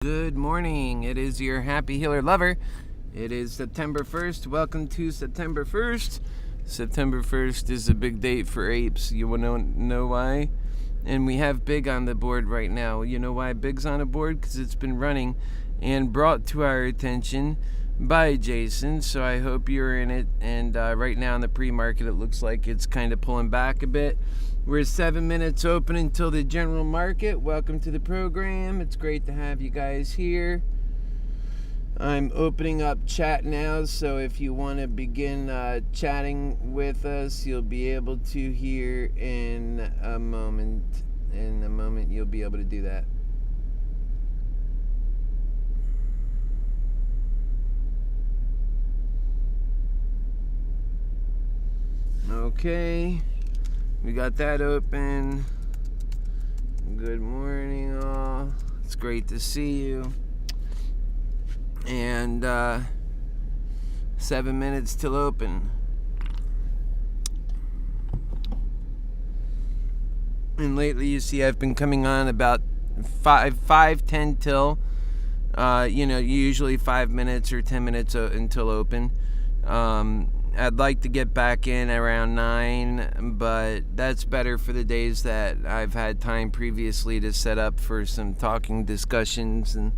Good morning. It is your Happy Healer Lover. It is September 1st. Welcome to September 1st. September 1st is a big date for Apes. You want to know why? And we have Big on the board right now. You know why Big's on the board? Because it's been running and brought to our attention by Jason. So I hope you're in it. And right now in the pre-market, it looks like it's kind of pulling back a bit. We're 7 minutes open until the general market. Welcome to the program. It's great to have you guys here. I'm opening up chat now, so if you want to begin chatting with us, you'll be able to here in a moment. In a moment, you'll be able to do that. Okay. We got that open. Good morning, all. It's great to see you. And 7 minutes till open. And lately, you see, I've been coming on about 10 till. Usually 5 minutes or 10 minutes until open. I'd like to get back in around 9, but that's better for the days that I've had time previously to set up for some talking discussions and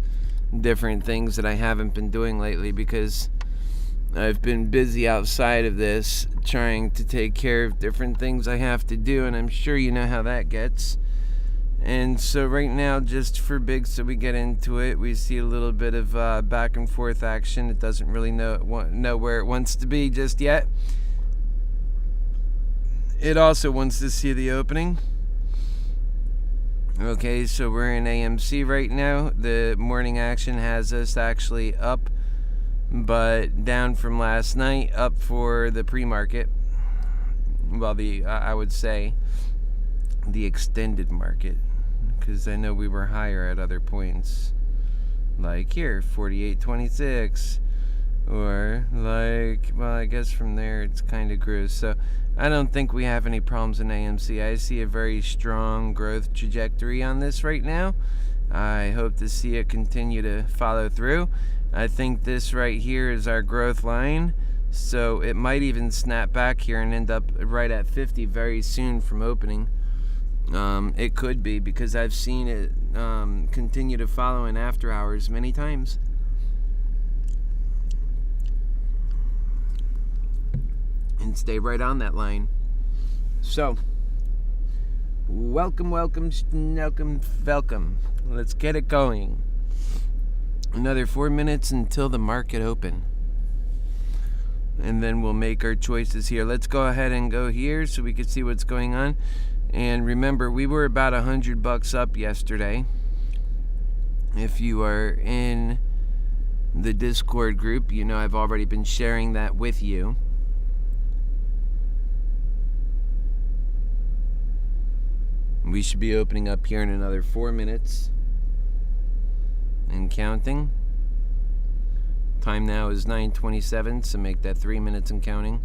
different things that I haven't been doing lately because I've been busy outside of this trying to take care of different things I have to do, and I'm sure you know how that gets. And so right now, just for Big, so we get into it, we see a little bit of back and forth action. It doesn't really know where it wants to be just yet. It also wants to see the opening. Okay, so we're in AMC right now. The morning action has us actually up, but down from last night, up for the pre-market. Well, I would say the extended market, because I know we were higher at other points, like here 48.26, or like, well, I guess from there it's kind of grew. So I don't think we have any problems in AMC. I see a very strong growth trajectory on this right now. I hope to see it continue to follow through. I think this right here is our growth line, so it might even snap back here and end up right at 50 very soon from opening. It could be, because I've seen it continue to follow in after hours many times. And stay right on that line. So, welcome. Let's get it going. Another 4 minutes until the market open. And then we'll make our choices here. Let's go ahead and go here so we can see what's going on. And remember, we were about $100 up yesterday. If you are in the Discord group, you know I've already been sharing that with you. We should be opening up here in another 4 minutes and counting. Time now is 9:27, so make that 3 minutes and counting.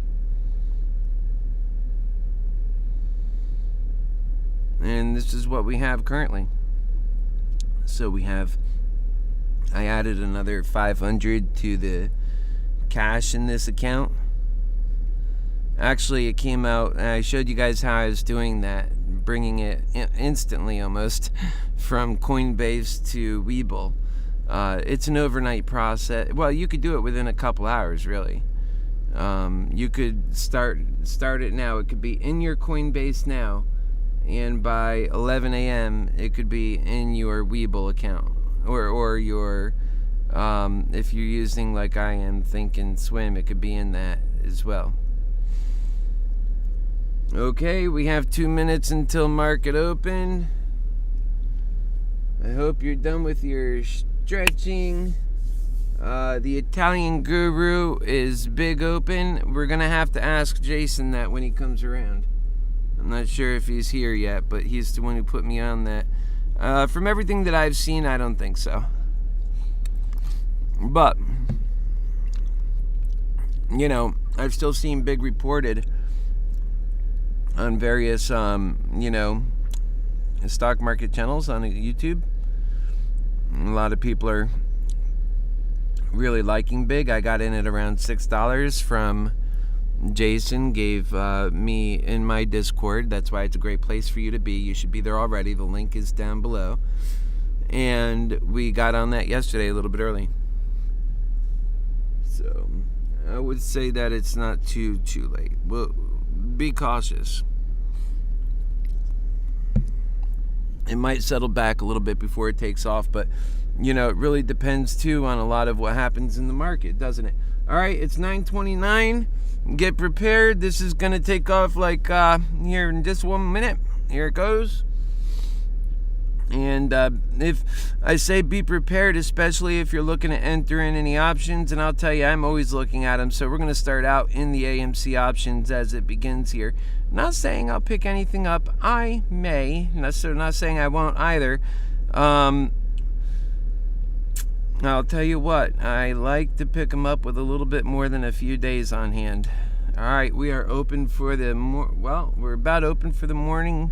And this is what we have currently. So I added another 500 to the cash in this account. Actually, it came out, and I showed you guys how I was doing that, bringing it instantly almost from Coinbase to Webull. It's an overnight process. Well, you could do it within a couple hours, really. You could start it now. It could be in your Coinbase now, and by 11 a.m. it could be in your Webull account, or your if you're using like I am Think and Swim, it could be in that as well. Okay, we have 2 minutes until market open. I hope you're done with your stretching. The Italian guru is Big open. We're gonna have to ask Jason that when he comes around. I'm not sure if he's here yet, but he's the one who put me on that. From everything that I've seen, I don't think so. But, you know, I've still seen Big reported on various, stock market channels on YouTube. A lot of people are really liking big. I got in at around $6 from Jason, gave me in my Discord. That's why it's a great place for you to be. You should be there already. The link is down below. And we got on that yesterday a little bit early. So I would say that it's not too late. Well, be cautious. It might settle back a little bit before it takes off, but you know, it really depends too on a lot of what happens in the market, doesn't it? All right, it's 9:29. Get prepared. This is gonna take off like here in just 1 minute. Here it goes. And if I say be prepared, especially if you're looking to enter in any options, and I'll tell you, I'm always looking at them. So we're going to start out in the AMC options as it begins here. Not saying I'll pick anything up. I may. Not saying I won't either. I'll tell you what, I like to pick them up with a little bit more than a few days on hand. All right, we are open for the we're about open for the morning.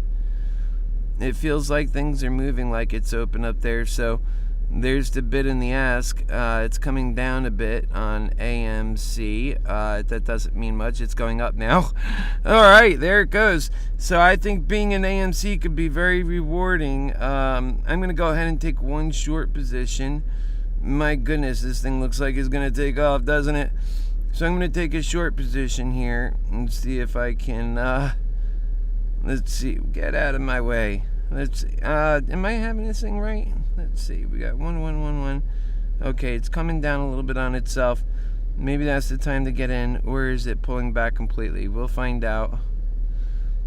It feels like things are moving like it's open up there. So there's the bid and the ask. It's coming down a bit on AMC. That doesn't mean much. It's going up now. All right, there it goes. So I think being an AMC could be very rewarding. I'm going to go ahead and take one short position. My goodness, this thing looks like it's going to take off, doesn't it? So I'm going to take a short position here and see if I can... let's see. Get out of my way. Let's see. Am I having this thing right? Let's see. We got 1. Okay, it's coming down a little bit on itself. Maybe that's the time to get in, or is it pulling back completely? We'll find out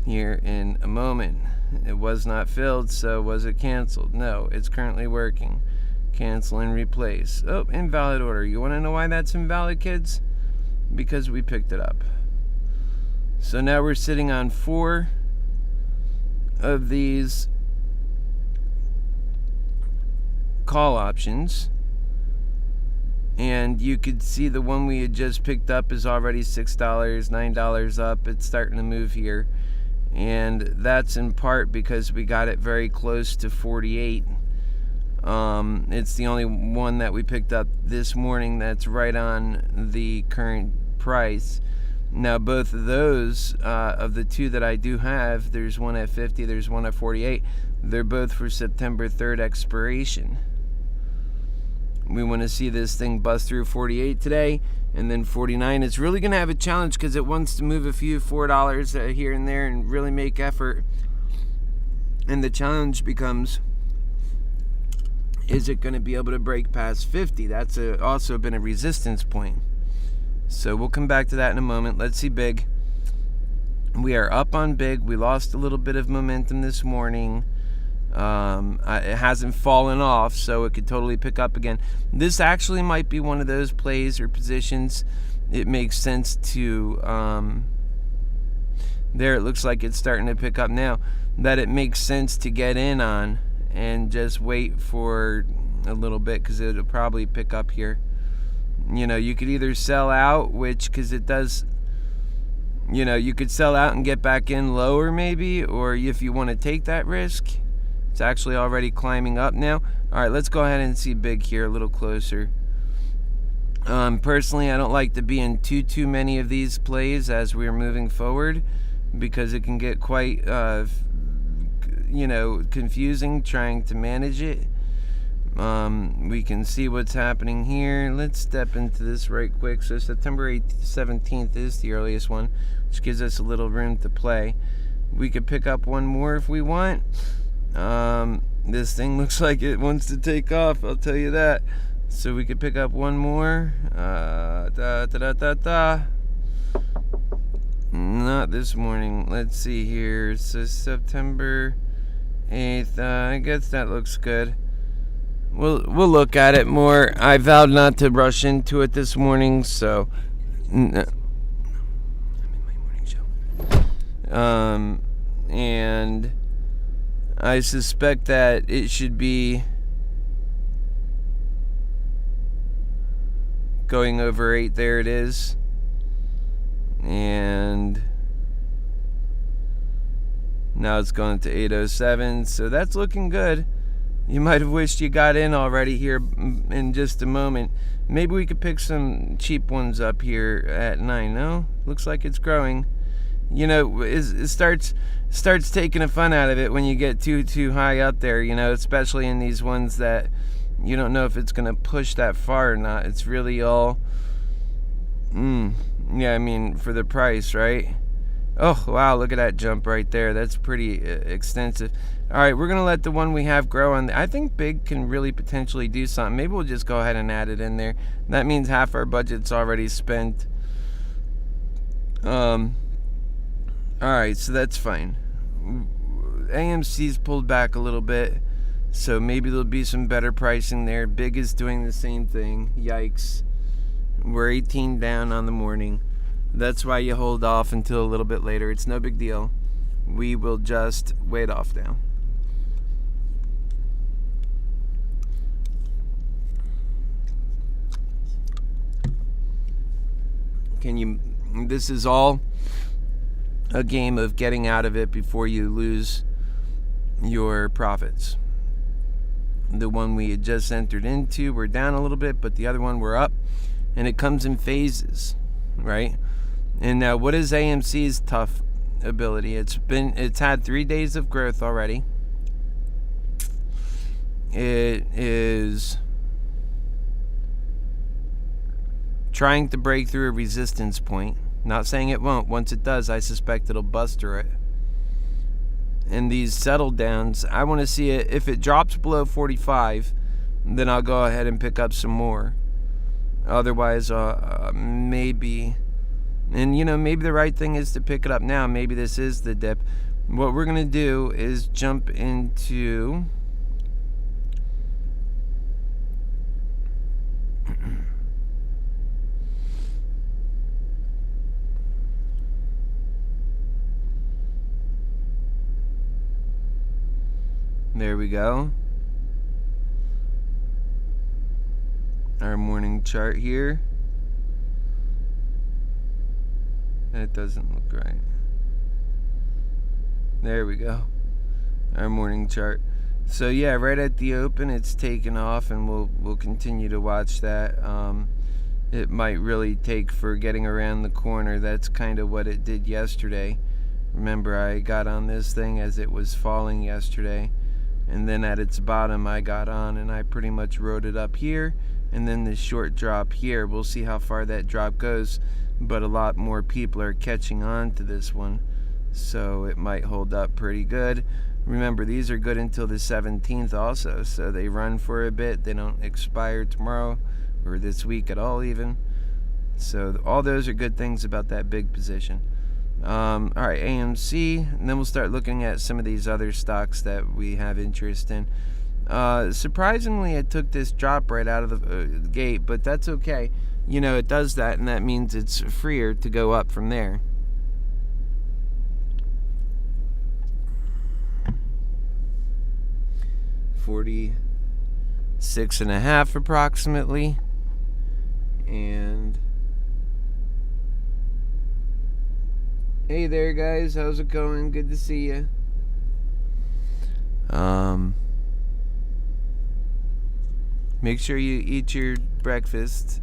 here in a moment. It was not filled, so was it canceled? No, it's currently working. Cancel and replace. Oh, invalid order. You want to know why that's invalid, kids? Because we picked it up. So now we're sitting on 4 of these call options, and you could see the one we had just picked up is already $6, $9 up. It's starting to move here, and that's in part because we got it very close to 48. It's the only one that we picked up this morning that's right on the current price. Now, both of those, of the two that I do have, there's one at 50, there's one at 48. They're both for September 3rd expiration. We want to see this thing bust through 48 today, and then 49. It's really going to have a challenge because it wants to move a few $4 here and there and really make effort. And the challenge becomes, is it going to be able to break past 50? That's also been a resistance point. So we'll come back to that in a moment. Let's see big. We are up on big. We lost a little bit of momentum this morning. It hasn't fallen off, so it could totally pick up again. This actually might be one of those plays or positions it makes sense to... there, it looks like it's starting to pick up now. That it makes sense to get in on and just wait for a little bit because it'll probably pick up here. You know, you could either sell out, which, because it does, you know, you could sell out and get back in lower maybe, or if you want to take that risk, it's actually already climbing up now. All right, let's go ahead and see big here a little closer. Personally, I don't like to be in too many of these plays as we're moving forward because it can get quite, you know, confusing trying to manage it. We can see what's happening here. Let's step into this right quick. So September 17th is the earliest one, which gives us a little room to play. We could pick up one more if we want. This thing looks like it wants to take off, I'll tell you that. So we could pick up one more. Not this morning. Let's see here. So September 8th. I guess that looks good. We'll look at it more. I vowed not to rush into it this morning, so I'm in my morning show. And I suspect that it should be going over 8. There it is. And now it's going to 807, so that's looking good. You might have wished you got in already here in just a moment. Maybe we could pick some cheap ones up here at 9. No? Looks like it's growing. You know, it starts taking the fun out of it when you get too high up there, you know, especially in these ones that you don't know if it's going to push that far or not. It's really all, yeah, I mean, for the price, right? Oh, wow, look at that jump right there. That's pretty extensive. All right, we're going to let the one we have grow on. I think big can really potentially do something. Maybe we'll just go ahead and add it in there. That means half our budget's already spent. All right, so that's fine. AMC's pulled back a little bit, so maybe there'll be some better pricing there. Big is doing the same thing. Yikes. We're 18 down on the morning. That's why you hold off until a little bit later. It's no big deal. We will just wait off now. This is all a game of getting out of it before you lose your profits. The one we had just entered into, we're down a little bit, but the other one we're up, and it comes in phases, right? And now, what is AMC's tough ability? It's had 3 days of growth already. It is trying to break through a resistance point. Not saying it won't. Once it does, I suspect it'll bust through it. And these settle downs, I want to see it. If it drops below 45, then I'll go ahead and pick up some more. Otherwise, maybe. And, you know, maybe the right thing is to pick it up now. Maybe this is the dip. What we're going to do is jump into... There we go. Our morning chart here. That doesn't look right. There we go. Our morning chart. So yeah, right at the open, it's taken off, and we'll continue to watch that. It might really take for getting around the corner. That's kind of what it did yesterday. Remember, I got on this thing as it was falling yesterday, and then at its bottom I got on, and I pretty much rode it up here, and then this short drop here. We'll see how far that drop goes, but a lot more people are catching on to this one, so it might hold up pretty good. Remember, these are good until the 17th also, so they run for a bit. They don't expire tomorrow or this week at all even. So all those are good things about that big position. All right, AMC, and then we'll start looking at some of these other stocks that we have interest in. Surprisingly, it took this drop right out of the gate, but that's okay. You know, it does that, and that means it's freer to go up from there. $46.5 approximately, and hey there, guys, how's it going? Good to see you. Make sure you eat your breakfast.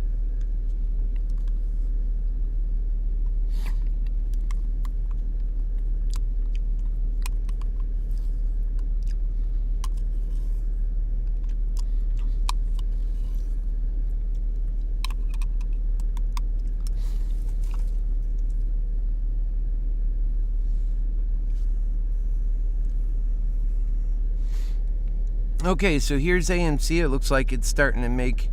Okay, so here's AMC. It looks like it's starting to make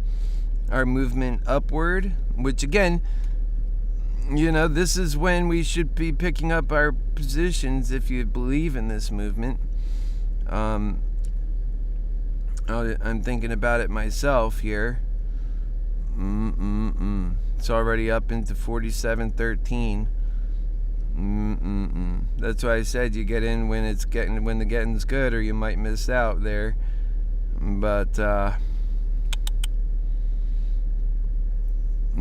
our movement upward, which again, you know, this is when we should be picking up our positions if you believe in this movement. I'm thinking about it myself here. It's already up into 47.13. That's why I said you get in when the getting's good, or you might miss out there. But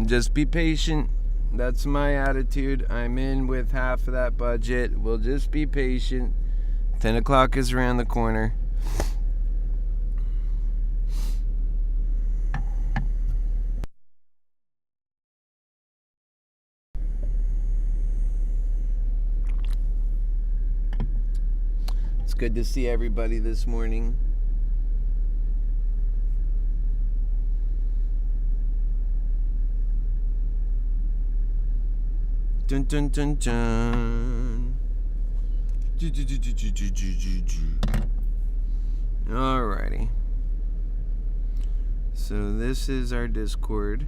just be patient. That's my attitude. I'm in with half of that budget. We'll just be patient. 10 o'clock is around the corner. Good to see everybody this morning. Dun dun dun dun. Alrighty. So this is our Discord.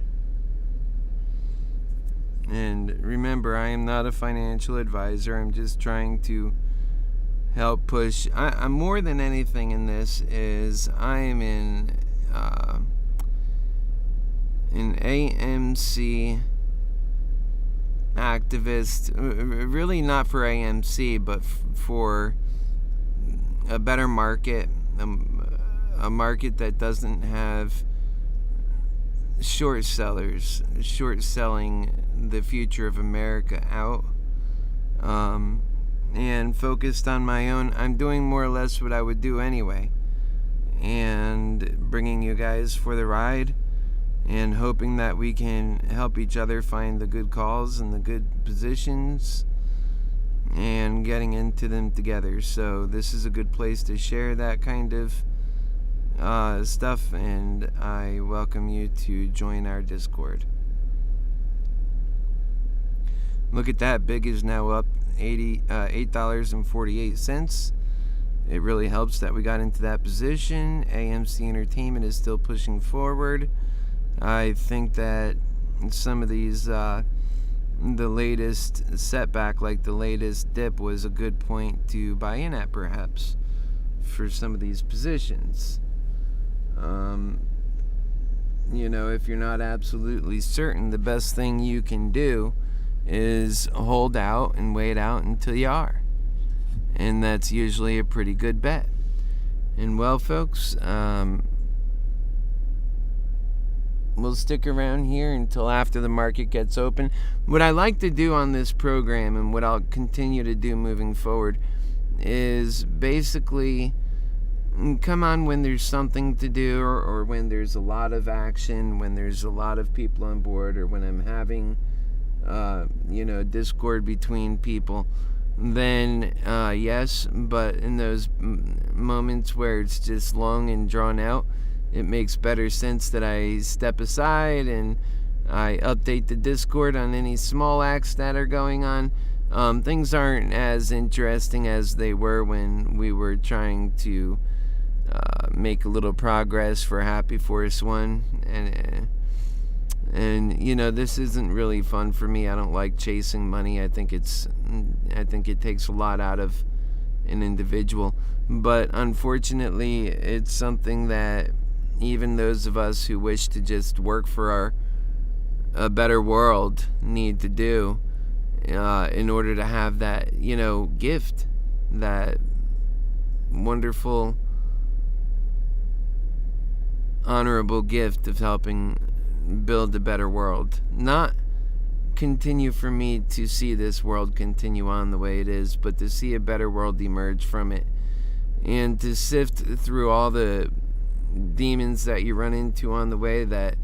And remember, I am not a financial advisor. I'm just trying to help push. I'm more than anything in this is I am in an AMC activist, really not for AMC, but for a better market, a market that doesn't have short sellers short selling the future of America out, and focused on my own. I'm doing more or less what I would do anyway, and bringing you guys for the ride, and hoping that we can help each other find the good calls and the good positions and getting into them together. So this is a good place to share that kind of stuff, and I welcome you to join our Discord. Look at that. Big is now up $8.48. It really helps that we got into that position. AMC Entertainment is still pushing forward. I think that some of these, the latest setback, like the latest dip, was a good point to buy in at, perhaps, for some of these positions. If you're not absolutely certain, the best thing you can do is hold out and wait out until you are. And that's usually a pretty good bet. And well, folks, we'll stick around here until after the market gets open. What I like to do on this program, and what I'll continue to do moving forward, is basically come on when there's something to do, or when there's a lot of action, when there's a lot of people on board, or when I'm having discord between people, then yes. But in those moments where it's just long and drawn out, it makes better sense that I step aside and I update the Discord on any small acts that are going on. Things aren't as interesting as they were when we were trying to make a little progress for Happy Force 1, and this isn't really fun for me. I don't like chasing money. I think it takes a lot out of an individual, but unfortunately it's something that even those of us who wish to just work for a better world need to do in order to have that gift, that wonderful, honorable gift of helping build a better world. Not continue for me to see this world continue on the way it is, but to see a better world emerge from it, and to sift through all the demons that you run into on the way, that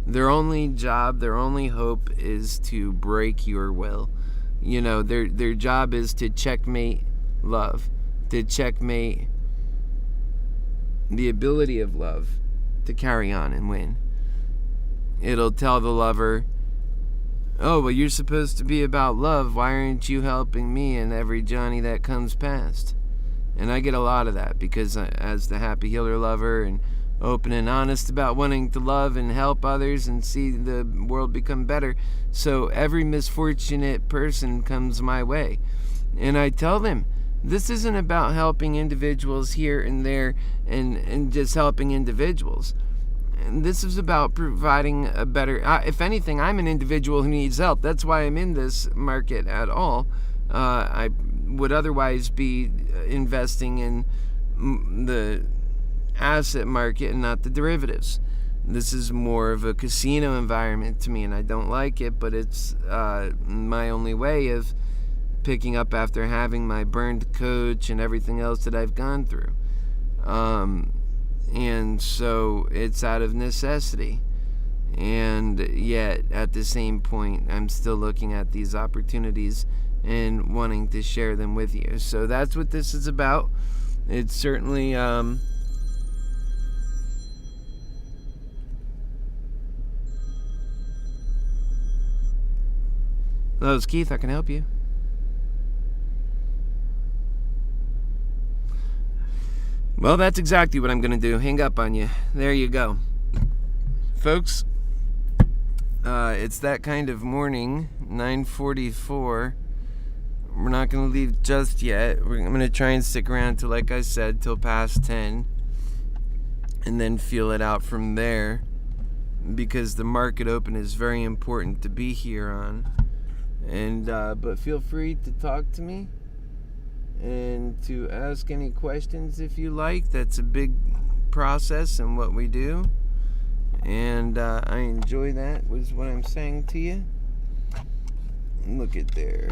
their only job, their only hope is to break your will. Their job is to checkmate love, to checkmate the ability of love to carry on and win. It'll tell the lover, oh, well, you're supposed to be about love. Why aren't you helping me and every Johnny that comes past? And I get a lot of that, because as the Happy Healer lover, and open and honest about wanting to love and help others and see the world become better, so every misfortunate person comes my way. And I tell them, this isn't about helping individuals here and there and just helping individuals. And this is about providing a better... if anything, I'm an individual who needs help. That's why I'm in this market at all. I would otherwise be investing in the asset market and not the derivatives. This is more of a casino environment to me, and I don't like it, but it's my only way of picking up after having my burned coach and everything else that I've gone through. And so it's out of necessity. And yet, at the same point, I'm still looking at these opportunities and wanting to share them with you. So that's what this is about. it's certainly hello, it's Keith. I can help you. Well, that's exactly what I'm going to do. Hang up on you. There you go. Folks, it's that kind of morning, 9:44. We're not going to leave just yet. I'm going to try and stick around till, like I said, till past 10. And then feel it out from there. Because the market open is very important to be here on. And but feel free to talk to me. And to ask any questions if you like. That's a big process in what we do, and I enjoy that, was what I'm saying to you. Look at there,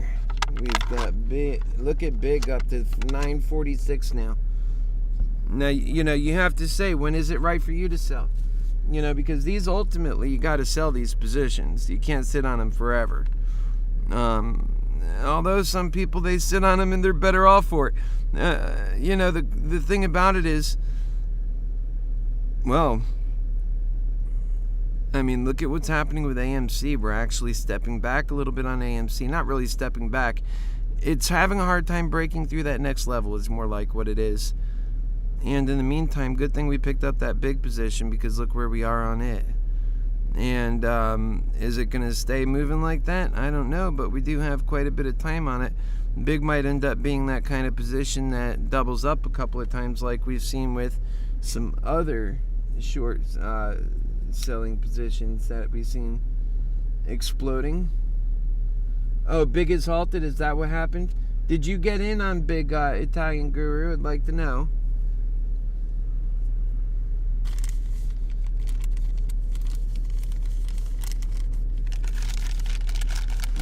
we've got big. Look at big up to 946 now. Now you have to say, when is it right for you to sell? Because these, ultimately, you got to sell these positions. You can't sit on them forever. Although some people, they sit on them and they're better off for it. The thing about it is, well, I mean, look at what's happening with AMC. We're actually stepping back a little bit on AMC. Not really stepping back. It's having a hard time breaking through that next level, is more like what it is. And in the meantime, good thing we picked up that big position, because look where we are on it. And is it going to stay moving like that? I don't know, but we do have quite a bit of time on it. Big might end up being that kind of position that doubles up a couple of times, like we've seen with some other short selling positions that we've seen exploding. Oh, Big is halted? Is that what happened? Did you get in on Big, Italian Guru? I'd like to know.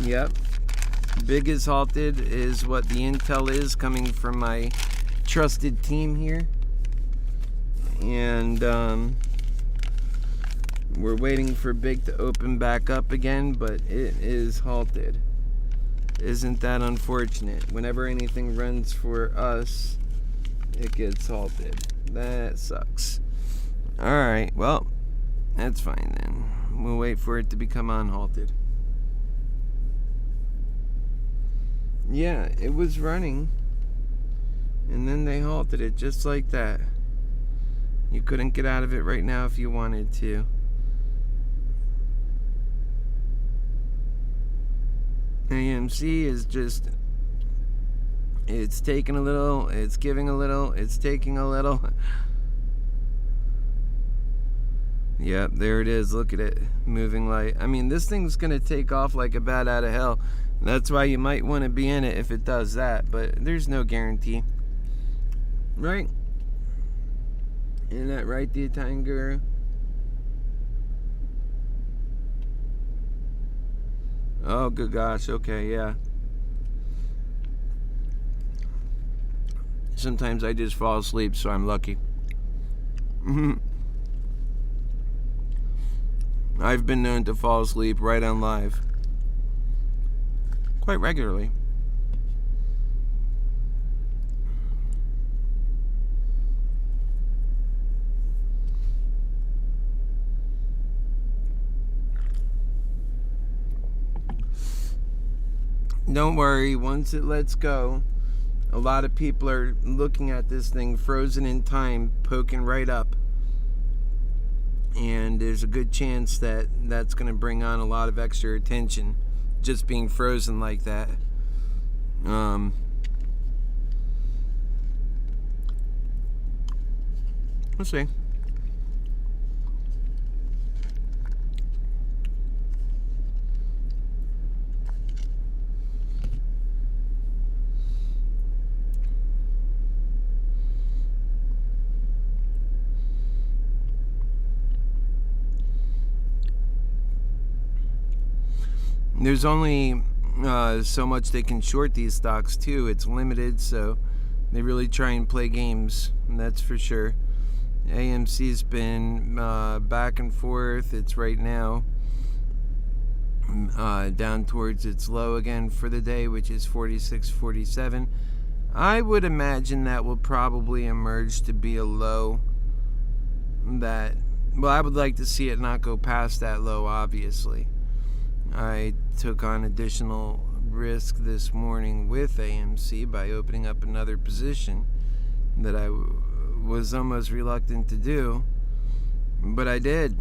Yep. Big is halted is what the intel is coming from my trusted team here. And we're waiting for Big to open back up again, but it is halted. Isn't that unfortunate? Whenever anything runs for us, it gets halted. That sucks. Alright, well, that's fine then. We'll wait for it to become unhalted. Yeah, it was running, and then they halted it just like that. You couldn't get out of it right now if you wanted to. AMC is just, it's taking a little, it's giving a little, it's taking a little. Yep, there it is. Look at it, moving light. I mean, this thing's gonna take off like a bat out of hell. That's why you might want to be in it if it does that, but there's no guarantee. Right? Isn't that right, the Italian Guru? Oh, good gosh. Okay, yeah. Sometimes I just fall asleep, so I'm lucky. I've been known to fall asleep right on live. Quite regularly. Don't worry, once it lets go, a lot of people are looking at this thing frozen in time, poking right up. And there's a good chance that that's going to bring on a lot of extra attention, just being frozen like that. We'll see. There's only so much they can short these stocks too. It's limited, so they really try and play games, that's for sure. AMC's been back and forth. It's right now down towards its low again for the day, which is 46.47. I would imagine that will probably emerge to be a low that, well, I would like to see it not go past that low, obviously. I took on additional risk this morning with AMC by opening up another position that I was almost reluctant to do, but I did.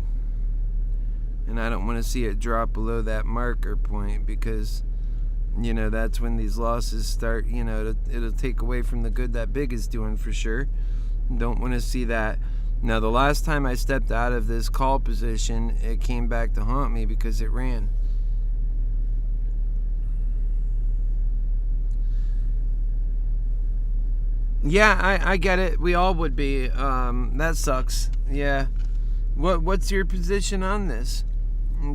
And I don't want to see it drop below that marker point, because that's when these losses start. It'll take away from the good that big is doing for sure. Don't want to see that. Now, the last time I stepped out of this call position, it came back to haunt me because it ran. Yeah, I get it. We all would be. That sucks. Yeah. What's your position on this,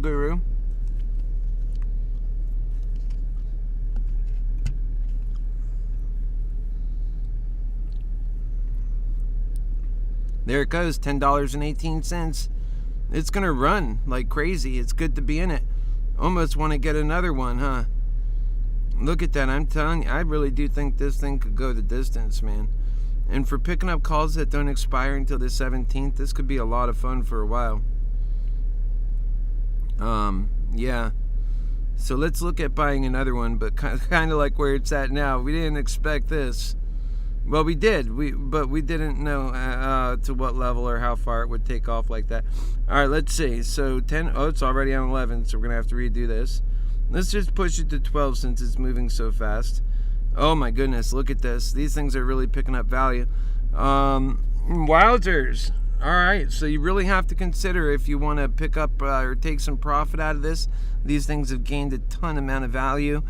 Guru? There it goes, $10.18. It's going to run like crazy. It's good to be in it. Almost want to get another one, huh? Look at that. I'm telling you, I really do think this thing could go the distance, man. And for picking up calls that don't expire until the 17th, this could be a lot of fun for a while. Yeah. So let's look at buying another one, but kind of like where it's at now. We didn't expect this. Well, we did, but we didn't know to what level or how far it would take off like that. All right, let's see. So 10, it's already on 11, so we're going to have to redo this. Let's just push it to 12 since it's moving so fast. Oh my goodness, look at this. These things are really picking up value. Wowzers. All right, so you really have to consider if you want to pick up or take some profit out of this. These things have gained a ton amount of value.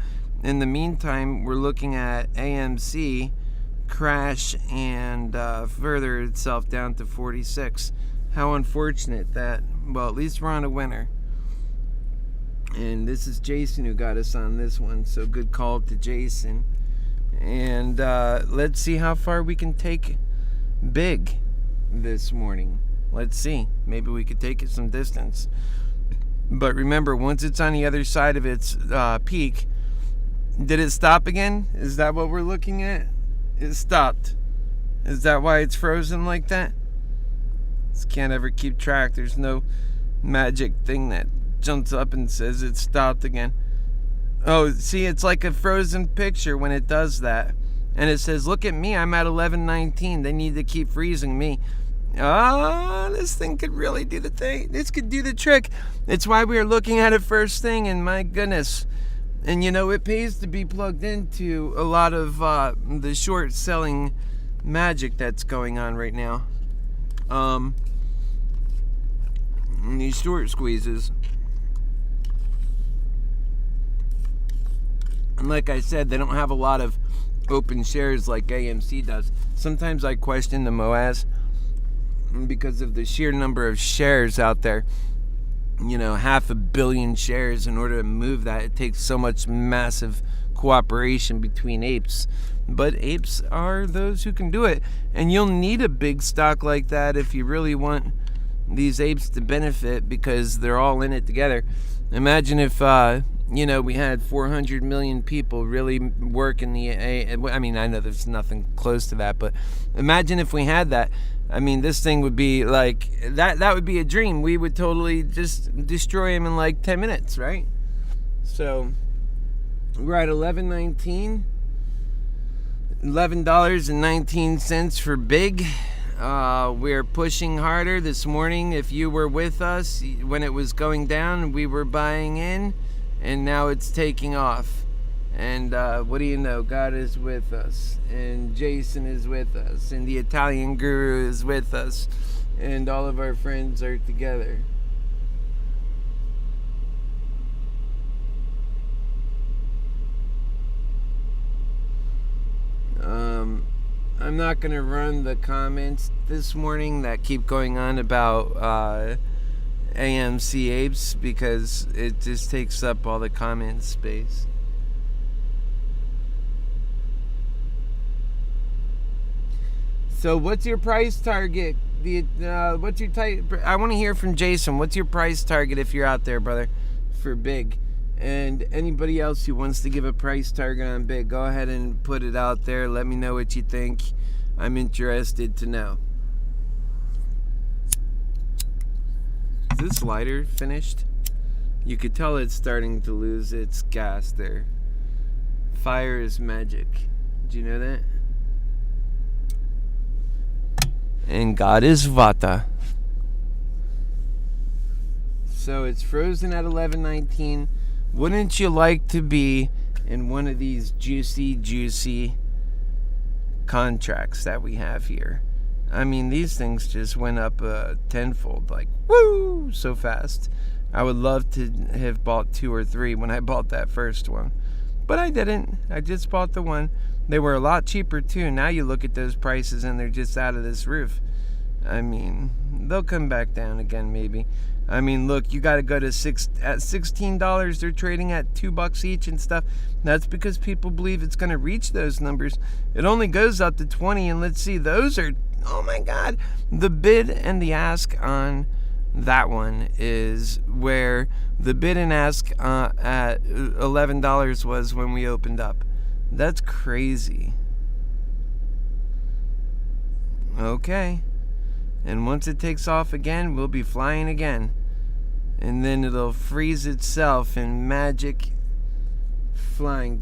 In the meantime, we're looking at AMC crash and further itself down to 46. How unfortunate that, well, at least we're on a winner. And this is Jason who got us on this one, so good call to Jason. And let's see how far we can take big this morning. Let's see, maybe we could take it some distance. But remember, once it's on the other side of its peak, did it stop again? Is that what we're looking at? It stopped. Is that why it's frozen like that? Just can't ever keep track. There's no magic thing that jumps up and says it stopped again. Oh, see, it's like a frozen picture when it does that. And it says, look at me, I'm at 11:19. They need to keep freezing me. Oh, this thing could really do the thing. This could do the trick. It's why we are looking at it first thing, and my goodness. And it pays to be plugged into a lot of the short selling magic that's going on right now. These short squeezes. And like I said, they don't have a lot of open shares like AMC does. Sometimes I question the MOAS because of the sheer number of shares out there. 500 million shares. In order to move that, it takes so much massive cooperation between apes. But apes are those who can do it. And you'll need a big stock like that if you really want these apes to benefit, because they're all in it together. Imagine if we had 400 million people really work in the I mean, I know there's nothing close to that, but imagine if we had that. I mean, this thing would be like that would be a dream. We would totally just destroy him in like 10 minutes, right? So we're at 11.19, $11.19 for big. We're pushing harder this morning. If you were with us when it was going down, we were buying in, and now it's taking off. And what do you know? God is with us, and Jason is with us, and the Italian guru is with us, and all of our friends are together. I'm not going to run the comments this morning that keep going on about AMC Apes, because it just takes up all the comment space. So what's your price target? I want to hear from Jason. What's your price target if you're out there, brother, for big? And anybody else who wants to give a price target on Big, go ahead and put it out there. Let me know what you think. I'm interested to know. Is this lighter finished? You could tell it's starting to lose its gas there. Fire is magic. Do you know that? And God is Vata. So it's frozen at 11.19. Wouldn't you like to be in one of these juicy contracts that we have here? I mean, these things just went up tenfold, like, woo, so fast. I would love to have bought 2 or 3 when I bought that first one. But I didn't. I just bought the one. They were a lot cheaper, too. Now you look at those prices and they're just out of this roof. I mean, they'll come back down again, maybe. I mean, look, you got to go to at $16. They're trading at $2 each and stuff. That's because people believe it's going to reach those numbers. It only goes up to 20, and let's see, those are, oh my God, the bid and the ask on that one is where the bid and ask at $11 was when we opened up. That's crazy. Okay. And once it takes off again, we'll be flying again. And then it'll freeze itself in magic flying.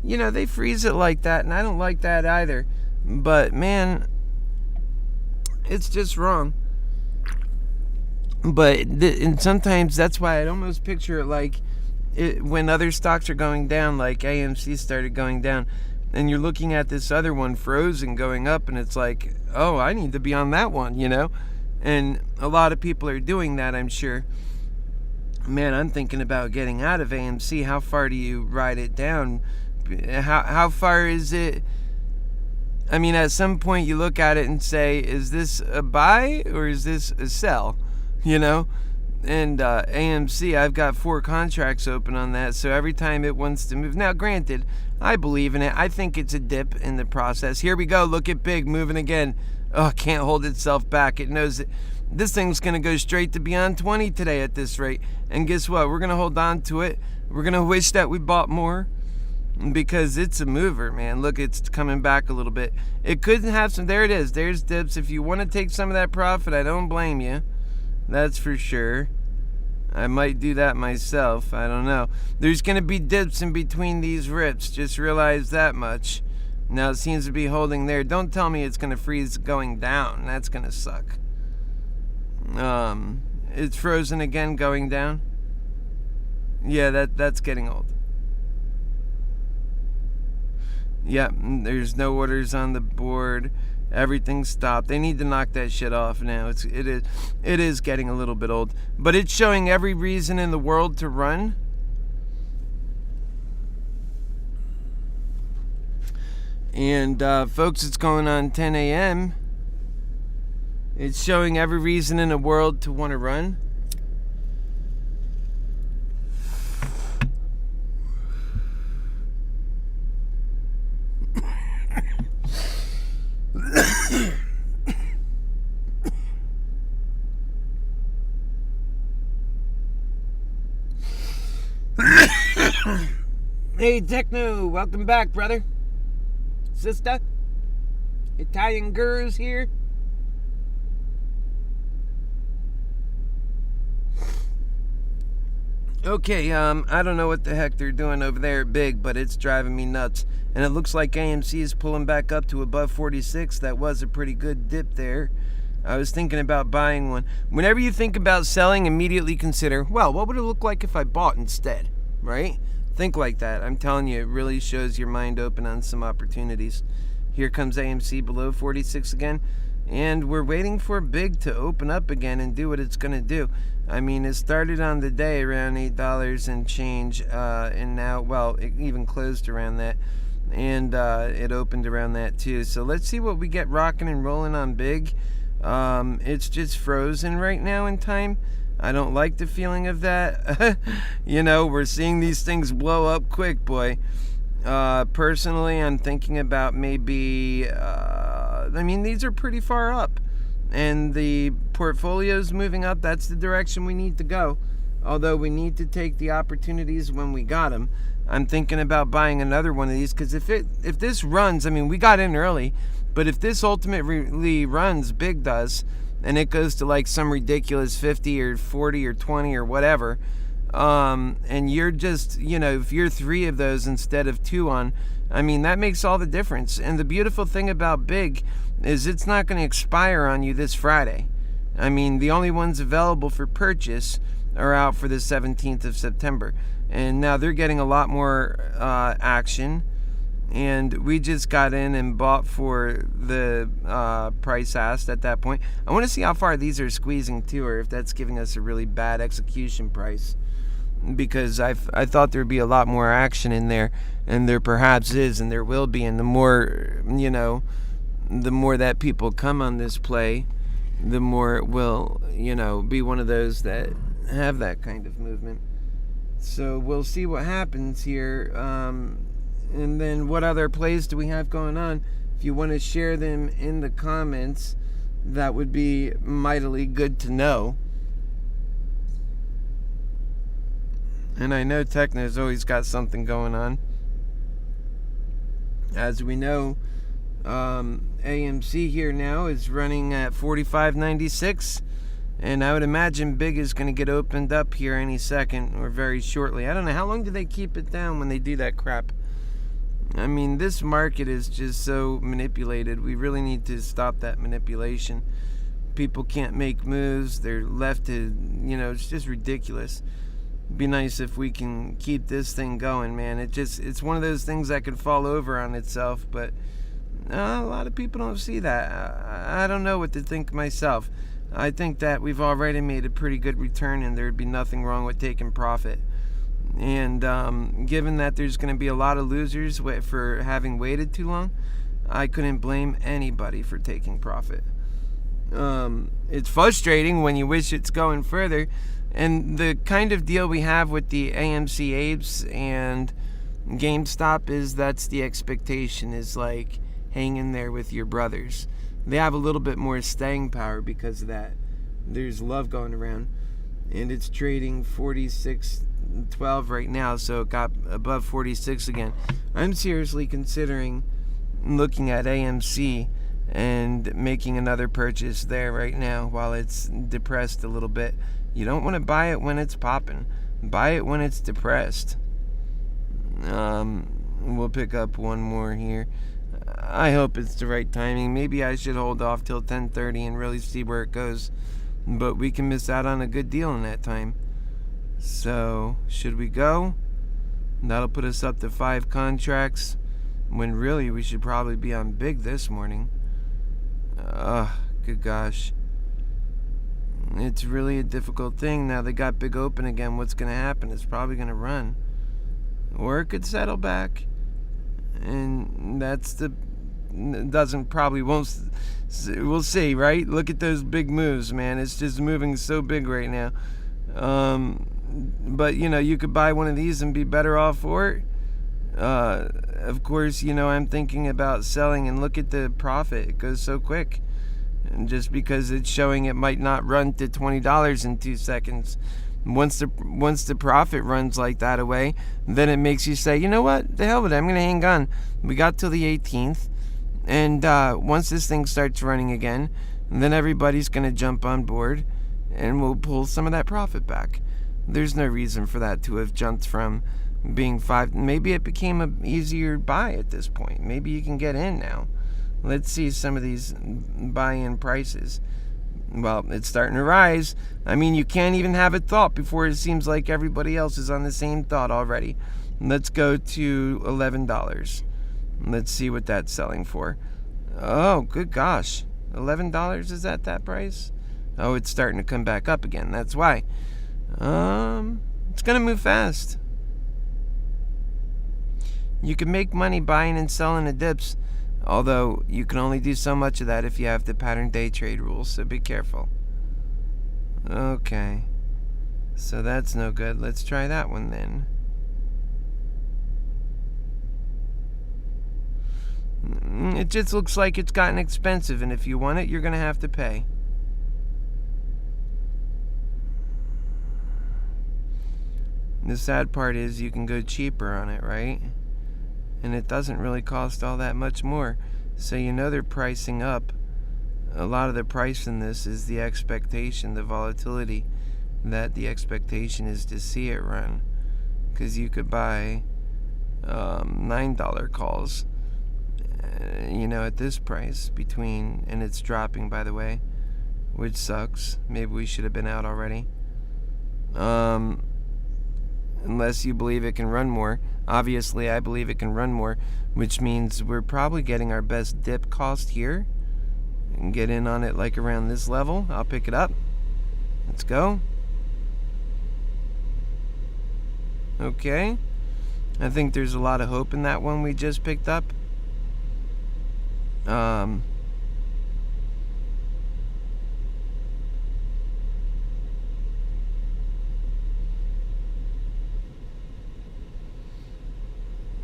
They freeze it like that, and I don't like that either. But, man, it's just wrong. But and sometimes that's why I'd almost picture it like when other stocks are going down, like AMC started going down, and you're looking at this other one frozen going up, and it's like, oh, I need to be on that one, And a lot of people are doing that, I'm sure. Man, I'm thinking about getting out of AMC. How far do you ride it down? How far is it? I mean, at some point you look at it and say, is this a buy or is this a sell? And AMC, I've got 4 contracts open on that, so every time it wants to move. Now, granted, I believe in it. I think it's a dip in the process. Here we go. Look at Big moving again. Oh, can't hold itself back. It knows that this thing's going to go straight to beyond 20 today at this rate. And guess what? We're going to hold on to it. We're going to wish that we bought more because it's a mover, man. Look, it's coming back a little bit. It could have some. There it is. There's dips. If you want to take some of that profit, I don't blame you. That's for sure. I might do that myself. I don't know. There's going to be dips in between these rips. Just realize that much. Now it seems to be holding there. Don't tell me it's going to freeze going down. That's going to suck. It's frozen again going down. Yeah, that's getting old. Yep, there's no orders on the board. Everything's stopped. They need to knock that shit off now. It is getting a little bit old, but it's showing every reason in the world to run. And folks, it's going on 10 a.m. It's showing every reason in the world to want to run. Hey, Techno, welcome back, brother. Sister, Italian gurus here. Okay, I don't know what the heck they're doing over there at Big, but it's driving me nuts. And it looks like AMC is pulling back up to above 46. That was a pretty good dip there. I was thinking about buying one. Whenever you think about selling, immediately consider, well, what would it look like if I bought instead, right? Think like that. I'm telling you, it really shows your mind open on some opportunities. Here comes AMC below 46 again. And we're waiting for Big to open up again and do what it's going to do. I mean, it started on the day around $8 and change, and now, well, it even closed around that, and it opened around that too. So let's see what we get rocking and rolling on Big. It's just frozen right now in time. I don't like the feeling of that. We're seeing these things blow up quick, boy. Personally, I'm thinking about maybe, these are pretty far up. And the portfolio's moving up. That's the direction we need to go. although we need to take the opportunities when we got them. I'm thinking about buying another one of these, because if this runs, I mean, we got in early, but if this ultimately runs, big does, and it goes to like some ridiculous 50 or 40 or 20 or whatever, and you're just, if you're 3 of those instead of 2 on, I mean, that makes all the difference. And the beautiful thing about big is it's not going to expire on you this Friday. I mean, the only ones available for purchase are out for the 17th of September. And now they're getting a lot more action. And we just got in and bought for the price asked at that point. I want to see how far these are squeezing too, or if that's giving us a really bad execution price. Because I thought there'd be a lot more action in there, and there perhaps is, and there will be. And the more, the more that people come on this play, the more it will, be one of those that have that kind of movement. So we'll see what happens here. And then what other plays do we have going on? If you want to share them in the comments, that would be mightily good to know. And I know Techno's always got something going on. As we know, AMC here now is running at 45.96, and I would imagine Big is going to get opened up here any second or very shortly. I don't know, how long do they keep it down when they do that crap? I mean, this market is just so manipulated. We really need to stop that manipulation. People can't make moves. They're left to, it's just ridiculous. It'd be nice if we can keep this thing going, man. It's one of those things that could fall over on itself, but a lot of people don't see that. I don't know what to think myself. I think that we've already made a pretty good return, and there'd be nothing wrong with taking profit. And given that there's going to be a lot of losers for having waited too long, I couldn't blame anybody for taking profit. It's frustrating when you wish it's going further. And the kind of deal we have with the AMC Apes and GameStop is that's the expectation, is like hang in there with your brothers. They have a little bit more staying power because of that. There's love going around. And it's trading 46.12 right now, so it got above 46 again. I'm seriously considering looking at AMC and making another purchase there right now while it's depressed a little bit. You don't want to buy it when it's popping. Buy it when it's depressed. We'll pick up one more here. I hope it's the right timing. Maybe I should hold off till 10:30 and really see where it goes. But we can miss out on a good deal in that time. So, should we go? That'll put us up to 5 contracts, when really we should probably be on big this morning. Good gosh. It's really a difficult thing. Now they got big open again. What's going to happen? It's probably going to run. Or it could settle back. And won't. We'll see, right? Look at those big moves, man. It's just moving so big right now. But, you could buy one of these and be better off for it. Of course, I'm thinking about selling, and look at the profit. It goes so quick. And just because it's showing it might not run to $20 in 2 seconds. Once the profit runs like that away, then it makes you say, you know what? The hell with it. I'm going to hang on. We got till the 18th. And once this thing starts running again, then everybody's going to jump on board, and we'll pull some of that profit back. There's no reason for that to have jumped from being 5. Maybe it became an easier buy at this point. Maybe you can get in now. Let's see some of these buy-in prices. Well, it's starting to rise. I mean, you can't even have a thought before it seems like everybody else is on the same thought already. Let's go to $11. Let's see what that's selling for. Oh, good gosh. $11 is at that price? Oh, it's starting to come back up again. That's why. It's going to move fast. You can make money buying and selling the dips, although you can only do so much of that if you have the pattern day trade rules, so be careful. Okay. So that's no good. Let's try that one then. It just looks like it's gotten expensive, and if you want it, you're going to have to pay. The sad part is you can go cheaper on it, right? And it doesn't really cost all that much more. So they're pricing up. A lot of the price in this is the expectation, the volatility, that the expectation is to see it run. Because you could buy $9 calls, at this price and it's dropping, by the way, which sucks. Maybe we should have been out already. Unless you believe it can run more. Obviously, I believe it can run more, which means we're probably getting our best dip cost here. And get in on it like around this level. I'll pick it up. Let's go. Okay. I think there's a lot of hope in that one we just picked up.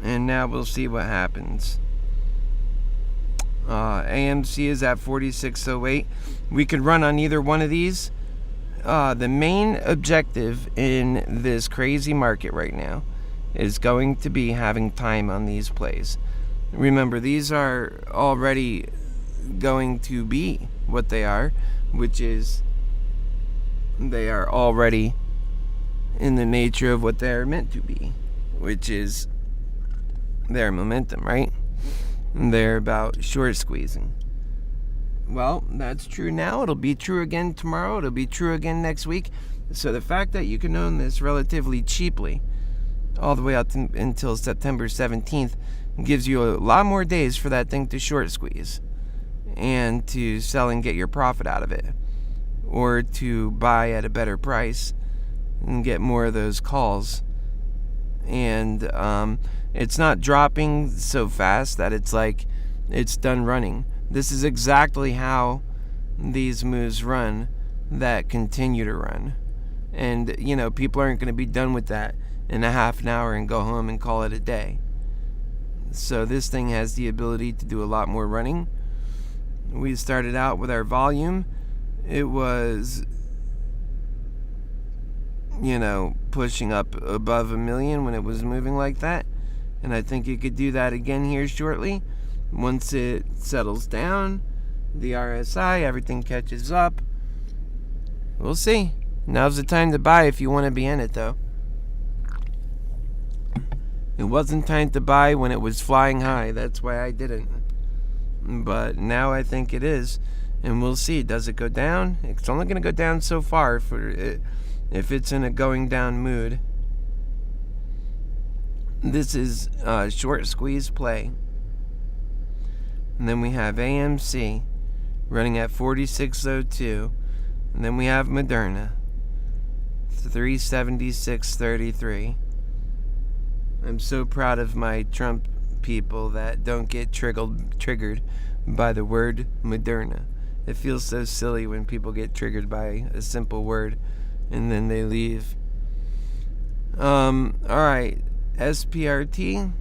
And now we'll see what happens. AMC is at 46.08. We could run on either one of these. The main objective in this crazy market right now is going to be having time on these plays. Remember, these are already going to be what they are, which is they are already in the nature of what they are meant to be, which is their momentum, right? They're about short squeezing. Well, that's true now. It'll be true again tomorrow. It'll be true again next week. So the fact that you can own this relatively cheaply all the way up until September 17th gives you a lot more days for that thing to short squeeze and to sell and get your profit out of it, or to buy at a better price and get more of those calls. And it's not dropping so fast that it's like it's done running. This is exactly how these moves run that continue to run. And, people aren't going to be done with that in a half an hour and go home and call it a day. So this thing has the ability to do a lot more running. We started out with our volume. It was, pushing up above 1 million when it was moving like that. And I think it could do that again here shortly. Once it settles down, the RSI, everything catches up. We'll see. Now's the time to buy if you want to be in it, though. It wasn't time to buy when it was flying high. That's why I didn't. But now I think it is. And we'll see. Does it go down? It's only going to go down so far if it's in a going down mood. This is a short squeeze play. And then we have AMC running at 46.02. And then we have Moderna 376.33. I'm so proud of my Trump people that don't get triggered by the word Moderna. It feels so silly when people get triggered by a simple word and then they leave. Alright, SPRT.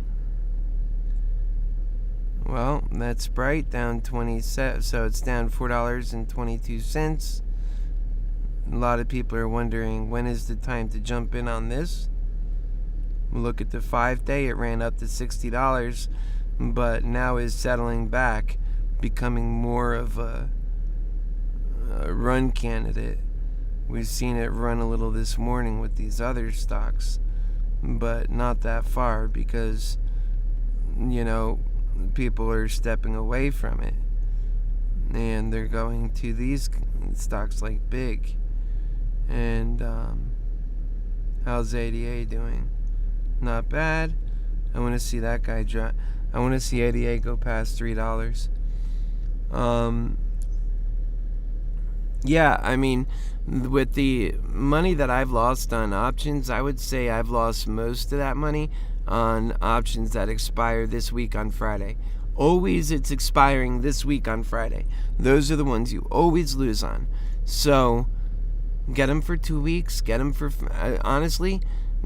Well, that's Bright, down 20 cents, so it's down $4.22. A lot of people are wondering, when is the time to jump in on this? Look at the 5-day, it ran up to $60, but now is settling back, becoming more of a run candidate. We've seen it run a little this morning with these other stocks, but not that far because, people are stepping away from it. And they're going to these stocks like Big. And how's ADA doing? Not bad. I want to see that guy drop. I want to see ADA go past $3. Yeah, I mean, with the money that I've lost on options, I would say I've lost most of that money on options that expire this week on Friday. Always it's expiring this week on Friday. Those are the ones you always lose on. So get them for 2 weeks. Get them for, honestly,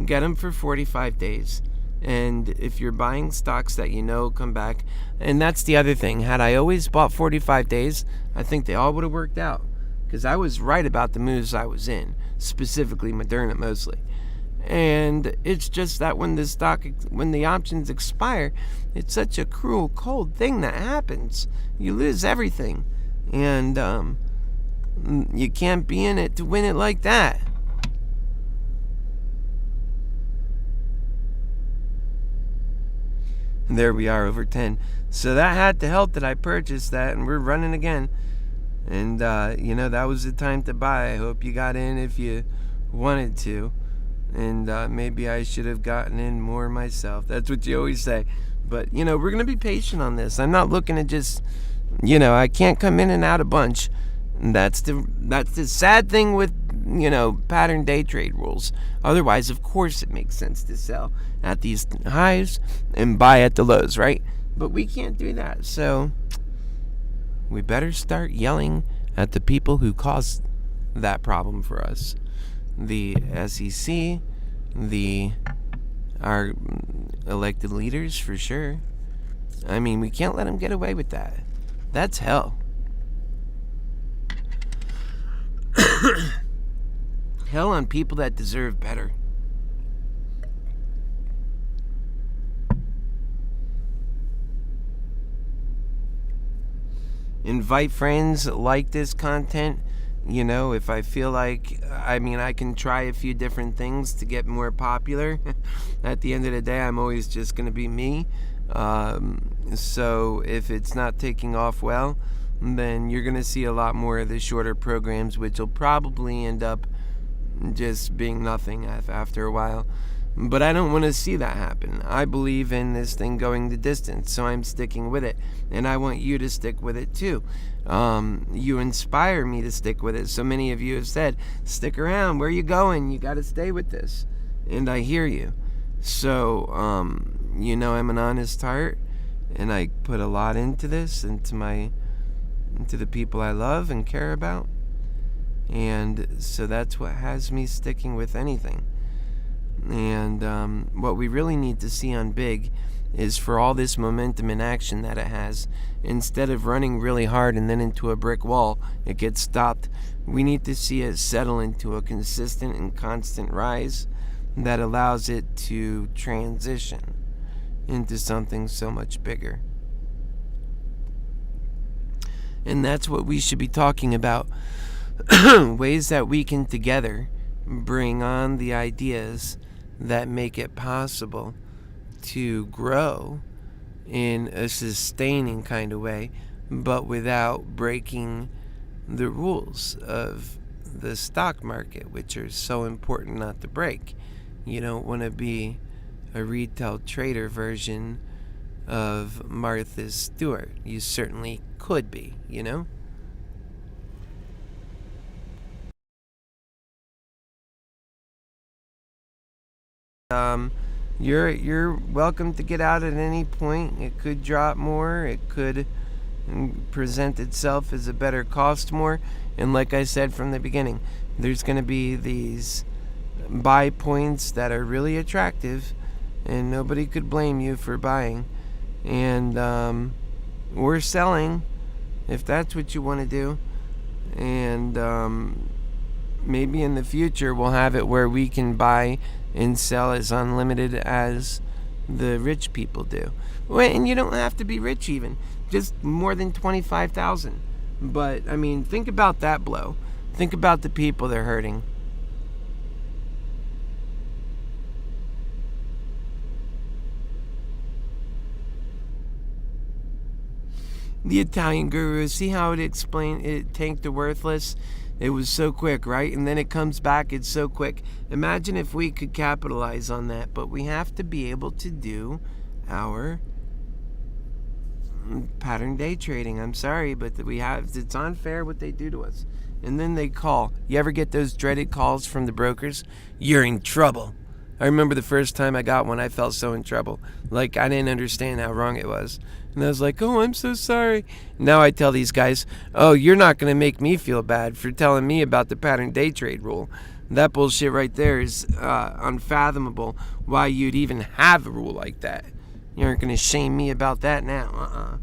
get them for 45 days. And if you're buying stocks that come back, and that's the other thing. Had I always bought 45 days, I think they all would have worked out. Because I was right about the moves I was in, specifically Moderna mostly. And it's just that when the options expire, it's such a cruel, cold thing that happens. You lose everything. And you can't be in it to win it like that. And there we are, over 10. So that had to help that I purchased that, and we're running again. And, that was the time to buy. I hope you got in if you wanted to. And maybe I should have gotten in more myself. That's what you always say. But, we're going to be patient on this. I'm not looking to just, I can't come in and out a bunch. And that's the sad thing with, pattern day trade rules. Otherwise, of course, it makes sense to sell at these highs and buy at the lows, right? But we can't do that. So we better start yelling at the people who caused that problem for us. The SEC, our elected leaders, for sure. I mean, we can't let them get away with that. That's hell. Hell on people that deserve better. Invite friends, like this content. If I feel like, I can try a few different things to get more popular. At the end of the day, I'm always just going to be me. So if it's not taking off well, then you're going to see a lot more of the shorter programs, which will probably end up just being nothing after a while. But I don't want to see that happen. I believe in this thing going the distance, so I'm sticking with it. And I want you to stick with it too. You inspire me to stick with it. So many of you have said, stick around. Where are you going? You got to stay with this. And I hear you. So, I'm an honest heart. And I put a lot into this, into the people I love and care about. And so that's what has me sticking with anything. And what we really need to see on big is for all this momentum and action that it has, instead of running really hard and then into a brick wall, it gets stopped. We need to see it settle into a consistent and constant rise that allows it to transition into something so much bigger. And that's what we should be talking about. Ways that we can together bring on the ideas that make it possible to grow in a sustaining kind of way, but without breaking the rules of the stock market, which are so important not to break. You don't want to be a retail trader version of Martha Stewart. You certainly could be, You're welcome to get out at any point. It could drop more. It could present itself as a better cost more. And like I said from the beginning, there's going to be these buy points that are really attractive, and nobody could blame you for buying. And we're selling, if that's what you want to do. And maybe in the future we'll have it where we can buy and sell as unlimited as the rich people do. And you don't have to be rich even. Just more than 25,000. But, think about that blow. Think about the people they're hurting. The Italian guru, see how it explained it tanked the worthless? It was so quick, right? And then it comes back, it's so quick. Imagine if we could capitalize on that, but we have to be able to do our pattern day trading. I'm sorry, but it's unfair what they do to us. And then they call. You ever get those dreaded calls from the brokers? You're in trouble. I remember the first time I got one, I felt so in trouble. Like, I didn't understand how wrong it was. And I was like, oh, I'm so sorry. Now I tell these guys, oh, you're not going to make me feel bad for telling me about the pattern day trade rule. That bullshit right there is unfathomable why you'd even have a rule like that. You aren't going to shame me about that now.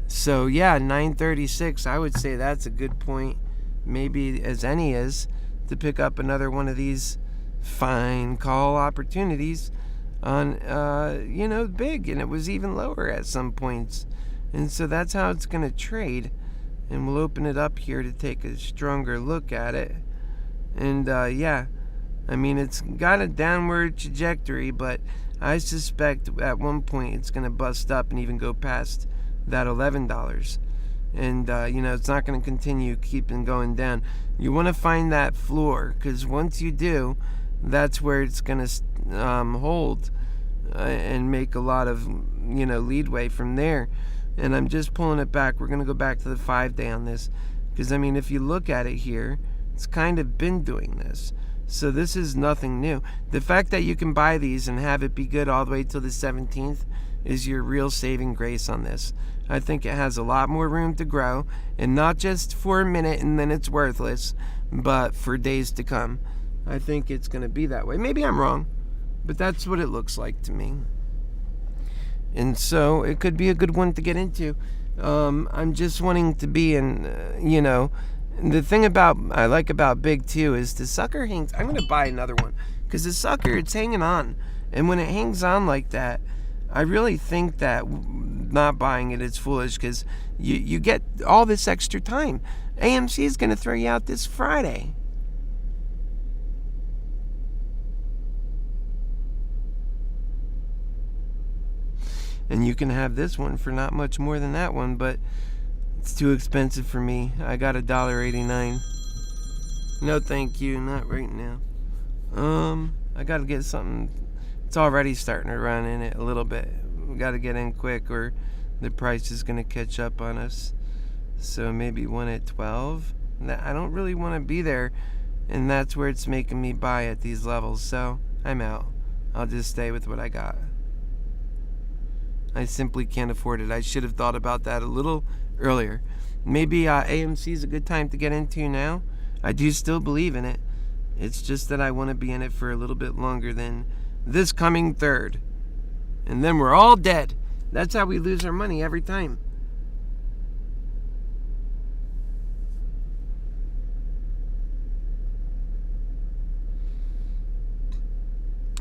So, yeah, 936, I would say that's a good point, maybe as any is, to pick up another one of these find call opportunities on, big, and it was even lower at some points. And so that's how it's going to trade. And we'll open it up here to take a stronger look at it. And it's got a downward trajectory, but I suspect at one point it's going to bust up and even go past that $11. And, it's not going to continue keeping going down. You want to find that floor, because once you do, that's where it's going to hold and make a lot of, leadway from there. And I'm just pulling it back. We're going to go back to the 5-day on this, because, if you look at it here, it's kind of been doing this. So this is nothing new. The fact that you can buy these and have it be good all the way till the 17th is your real saving grace on this. I think it has a lot more room to grow, and not just for a minute and then it's worthless, but for days to come. I think it's going to be that way. Maybe I'm wrong, but that's what it looks like to me. And so it could be a good one to get into. I'm just wanting to be in, the thing I like about big too is the sucker hangs. I'm going to buy another one, because the sucker, it's hanging on. And when it hangs on like that, I really think that not buying it is foolish, because you get all this extra time. AMC is going to throw you out this Friday. And you can have this one for not much more than that one, but it's too expensive for me. I got $1.89. No, thank you, not right now. I got to get something. It's already starting to run in it a little bit. We got to get in quick, or the price is going to catch up on us. So maybe one at 12. I don't really want to be there, and that's where it's making me buy at these levels. So I'm out. I'll just stay with what I got. I simply can't afford it. I should have thought about that a little earlier. Maybe AMC is a good time to get into now. I do still believe in it. It's just that I want to be in it for a little bit longer than this coming 3rd. And then we're all dead. That's how we lose our money every time.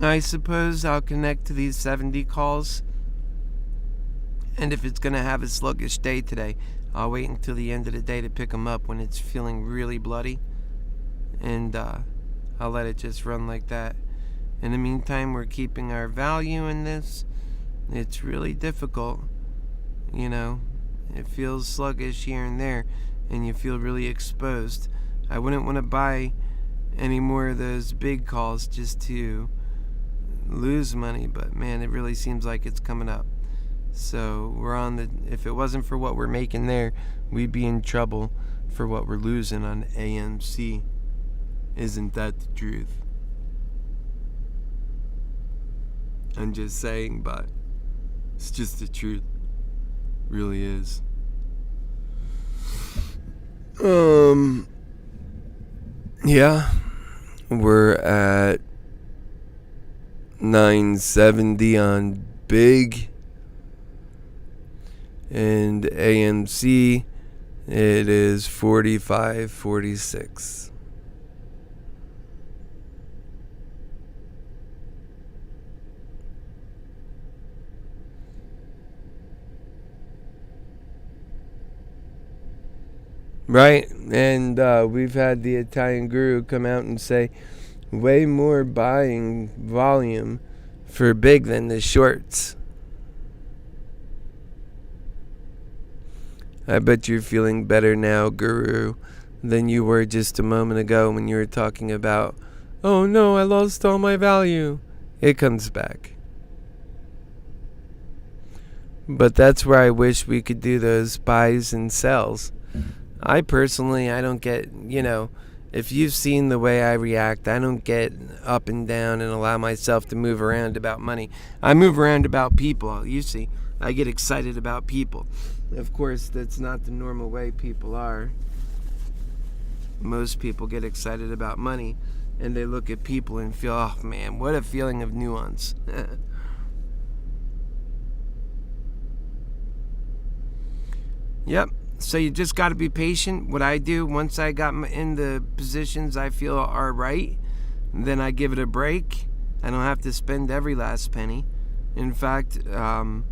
I suppose I'll connect to these 70 calls. And if it's going to have a sluggish day today, I'll wait until the end of the day to pick them up when it's feeling really bloody. And I'll let it just run like that. In the meantime, we're keeping our value in this. It's really difficult. It feels sluggish here and there, and you feel really exposed. I wouldn't want to buy any more of those big calls just to lose money, but man, it really seems like it's coming up. So if it wasn't for what we're making there, we'd be in trouble for what we're losing on AMC. Isn't that the truth? I'm just saying, but it's just the truth. Really is. Yeah. We're at 970 on big. And AMC, it is 45.46. Right, and we've had the Italian guru come out and say way more buying volume for big than the shorts. I bet you're feeling better now, Guru, than you were just a moment ago when you were talking about, oh no, I lost all my value. It comes back. But that's where I wish we could do those buys and sells. I don't get, if you've seen the way I react, I don't get up and down and allow myself to move around about money. I move around about people, you see. I get excited about people. Of course, that's not the normal way people are. Most people get excited about money, and they look at people and feel, oh man, what a feeling of nuance. Yep. So you just got to be patient. What I do, once I got in the positions I feel are right, then I give it a break. I don't have to spend every last penny. In fact, on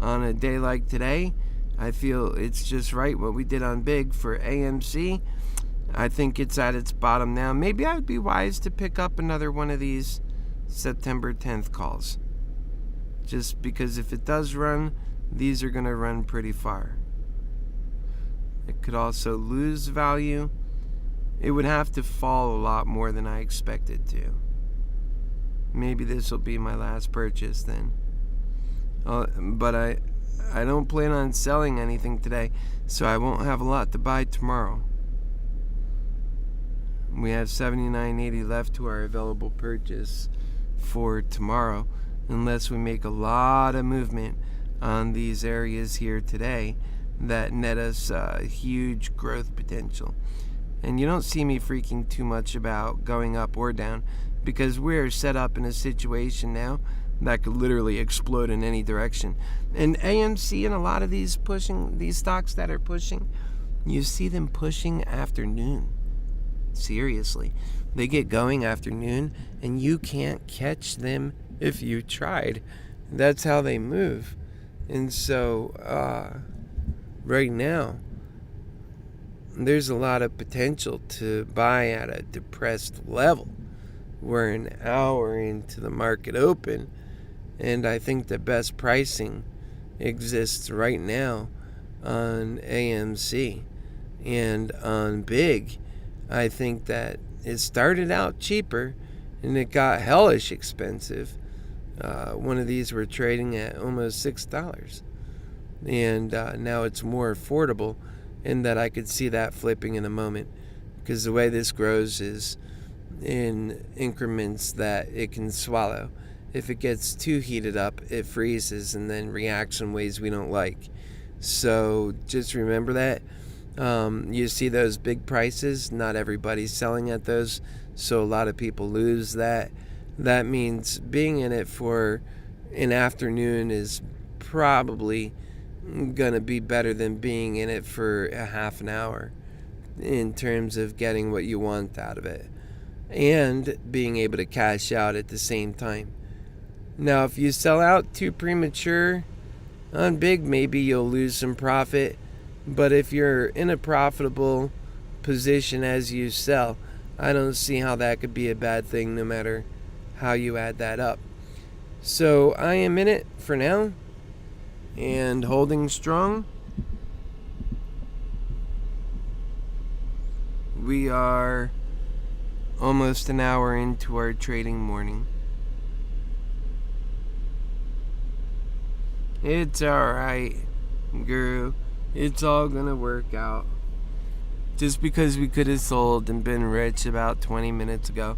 a day like today, I feel it's just right what we did on Big for AMC. I think it's at its bottom now. Maybe I would be wise to pick up another one of these September 10th calls. Just because if it does run, these are going to run pretty far. It could also lose value. It would have to fall a lot more than I expected to. Maybe this will be my last purchase then. But I don't plan on selling anything today, so I won't have a lot to buy tomorrow. We have $79.80 left to our available purchase for tomorrow, unless we make a lot of movement on these areas here today that net us huge growth potential. And you don't see me freaking too much about going up or down, because we're set up in a situation now that could literally explode in any direction. And AMC and a lot of these stocks that are pushing, you see them pushing afternoon. Seriously. They get going afternoon and you can't catch them if you tried. That's how they move. And so right now there's a lot of potential to buy at a depressed level. We're an hour into the market open, and I think the best pricing exists right now on AMC. And on Big, I think that it started out cheaper and it got hellish expensive. One of these were trading at almost $6, and now it's more affordable, and that I could see that flipping in a moment, because the way this grows is in increments that it can swallow. If it gets too heated up, it freezes and then reacts in ways we don't like. So just remember that. You see those big prices, not everybody's selling at those, so a lot of people lose that. That means being in it for an afternoon is probably gonna be better than being in it for a half an hour in terms of getting what you want out of it and being able to cash out at the same time. Now, if you sell out too premature on Big, maybe you'll lose some profit, but if you're in a profitable position as you sell, I don't see how that could be a bad thing, no matter how you add that up. So I am in it for now and holding strong. We are almost an hour into our trading morning. It's alright, Guru. It's all gonna work out. Just because we could have sold and been rich about 20 minutes ago,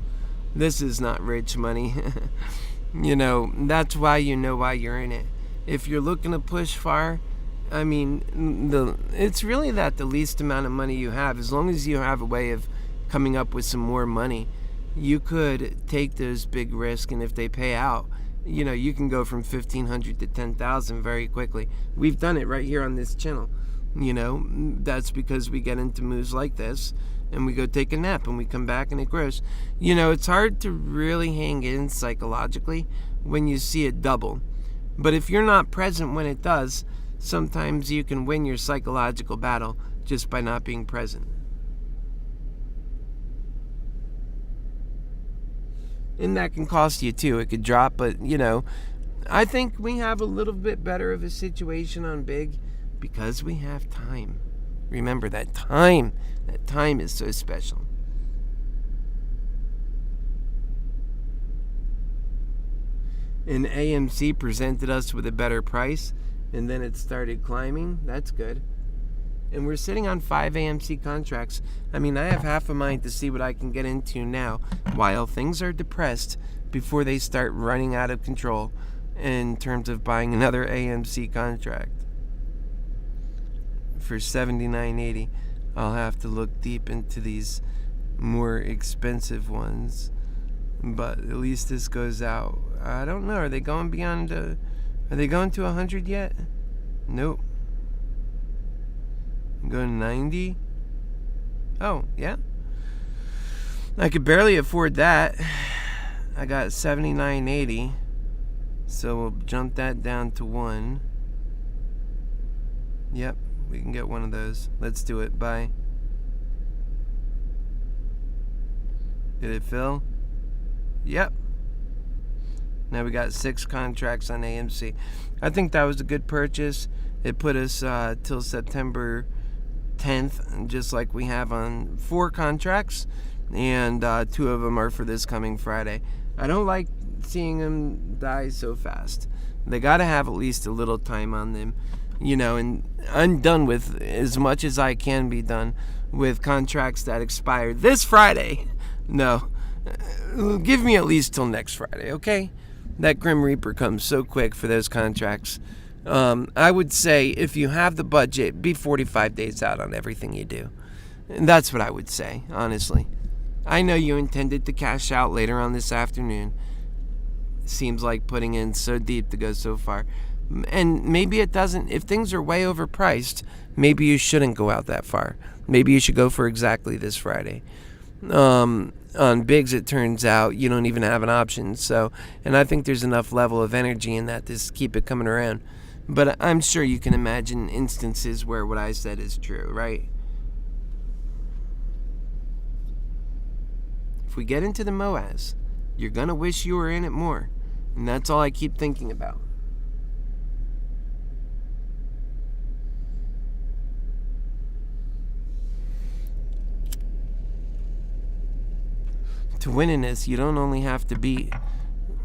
this is not rich money. You know, that's why you know why you're in it. If you're looking to push far, I mean, it's really that the least amount of money you have, as long as you have a way of coming up with some more money, you could take those big risks, and if they pay out, you know, you can go from 1,500 to 10,000 very quickly. We've done it right here on this channel. You know, that's because we get into moves like this and we go take a nap and we come back and it grows. You know, it's hard to really hang in psychologically when you see it double. But if you're not present when it does, sometimes you can win your psychological battle just by not being present. And that can cost you too. It could drop, but you know, I think we have a little bit better of a situation on Big because we have time. Remember that time is so special. And AMC presented us with a better price, and then it started climbing. That's good. And we're sitting on 5 AMC contracts. I mean, I have half a mind to see what I can get into now while things are depressed before they start running out of control in terms of buying another AMC contract. For $79.80, I'll have to look deep into these more expensive ones. But at least this goes out. I don't know. Are they going beyond? Are they going to 100 yet? Nope. Go to 90. Oh, yeah. I could barely afford that. I got $79.80, so we'll jump that down to 1. Yep, we can get one of those. Let's do it. Bye. Did it fill? Yep. Now we got 6 contracts on AMC. I think that was a good purchase. It put us till September 10th, just like we have on 4 contracts, and 2 of them are for this coming Friday. I don't like seeing them die so fast. They got to have at least a little time on them, and I'm done with as much as I can be done with contracts that expire this Friday. No, give me at least till next Friday, okay? That Grim Reaper comes so quick for those contracts. I would say if you have the budget, be 45 days out on everything you do. And that's what I would say, honestly. I know you intended to cash out later on this afternoon. Seems like putting in so deep to go so far. And maybe it doesn't. If things are way overpriced, maybe you shouldn't go out that far. Maybe you should go for exactly this Friday. On bigs, it turns out you don't even have an option. So, and I think there's enough level of energy in that to keep it coming around. But I'm sure you can imagine instances where what I said is true, right? If we get into the MOAS, you're going to wish you were in it more. And that's all I keep thinking about. To win in this, you don't only have to beat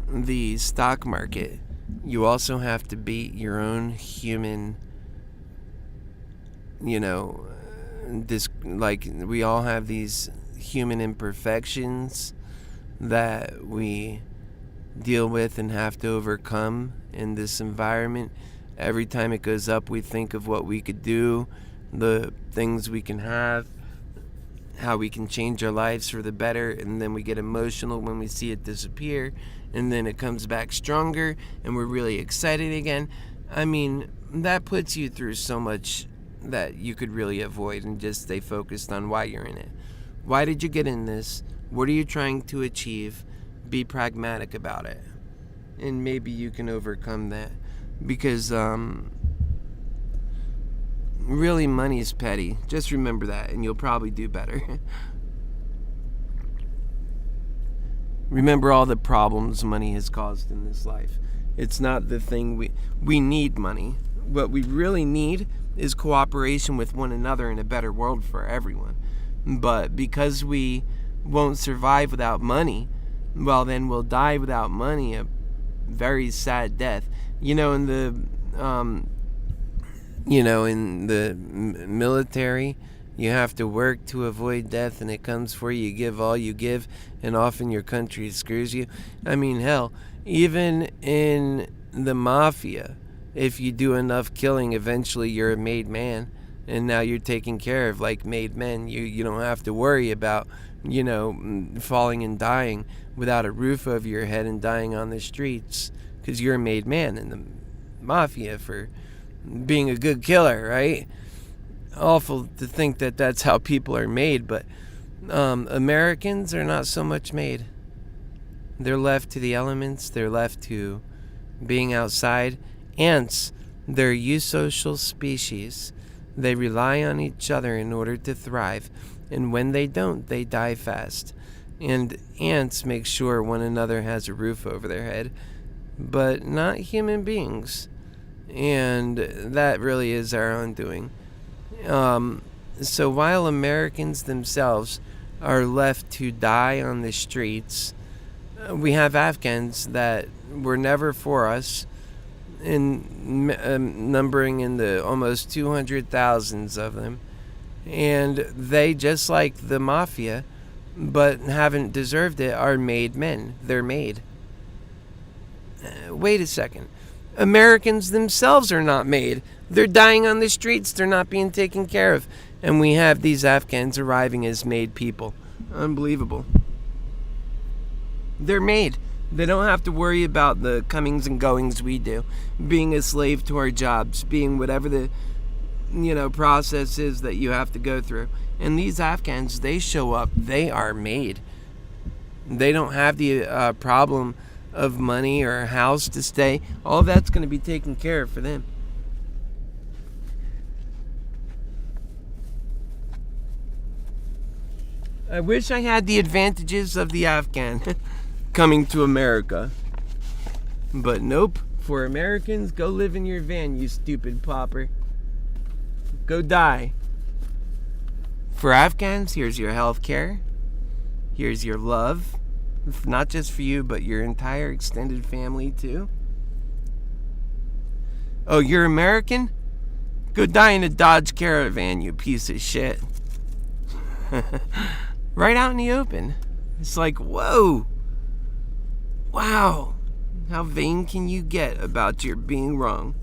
the stock market, you also have to beat your own human, we all have these human imperfections that we deal with and have to overcome in this environment. Every time it goes up, we think of what we could do, the things we can have, how we can change our lives for the better, and then we get emotional when we see it disappear, and then it comes back stronger, and we're really excited again. I mean, that puts you through so much that you could really avoid and just stay focused on why you're in it. Why did you get in this? What are you trying to achieve? Be pragmatic about it. And maybe you can overcome that. Because, really, money is petty. Just remember that, and you'll probably do better. Remember all the problems money has caused in this life. It's not the thing we need money. What we really need is cooperation with one another in a better world for everyone. But because we won't survive without money, well, then we'll die without money, a very sad death. In the military, you have to work to avoid death, and it comes for you. You give all you give, and often your country screws you. I mean, hell, even in the mafia, if you do enough killing, eventually you're a made man, and now you're taken care of like made men. You don't have to worry about, falling and dying without a roof over your head and dying on the streets, because you're a made man in the mafia for being a good killer, right? Awful to think that that's how people are made, but Americans are not so much made. They're left to the elements. They're left to being outside. Ants, they're a eusocial species. They rely on each other in order to thrive, and when they don't, they die fast. And ants make sure one another has a roof over their head, but not human beings. And that really is our undoing. So while Americans themselves are left to die on the streets, we have Afghans that were never for us, numbering in the almost 200,000s of them. And they, just like the mafia, but haven't deserved it, are made men. They're made. Wait a second. Americans themselves are not made. They're dying on the streets. They're not being taken care of. And we have these Afghans arriving as made people. Unbelievable. They're made. They don't have to worry about the comings and goings we do. Being a slave to our jobs. Being whatever the, process is that you have to go through. And these Afghans, they show up. They are made. They don't have the problem of money or a house to stay. All of that's going to be taken care of for them. I wish I had the advantages of the Afghan coming to America. But nope. For Americans, go live in your van, you stupid pauper. Go die. For Afghans, here's your health care. Here's your love. Not just for you, but your entire extended family, too. Oh, you're American? Go die in a Dodge Caravan, you piece of shit. Right out in the open. It's like, whoa. Wow. How vain can you get about your being wrong?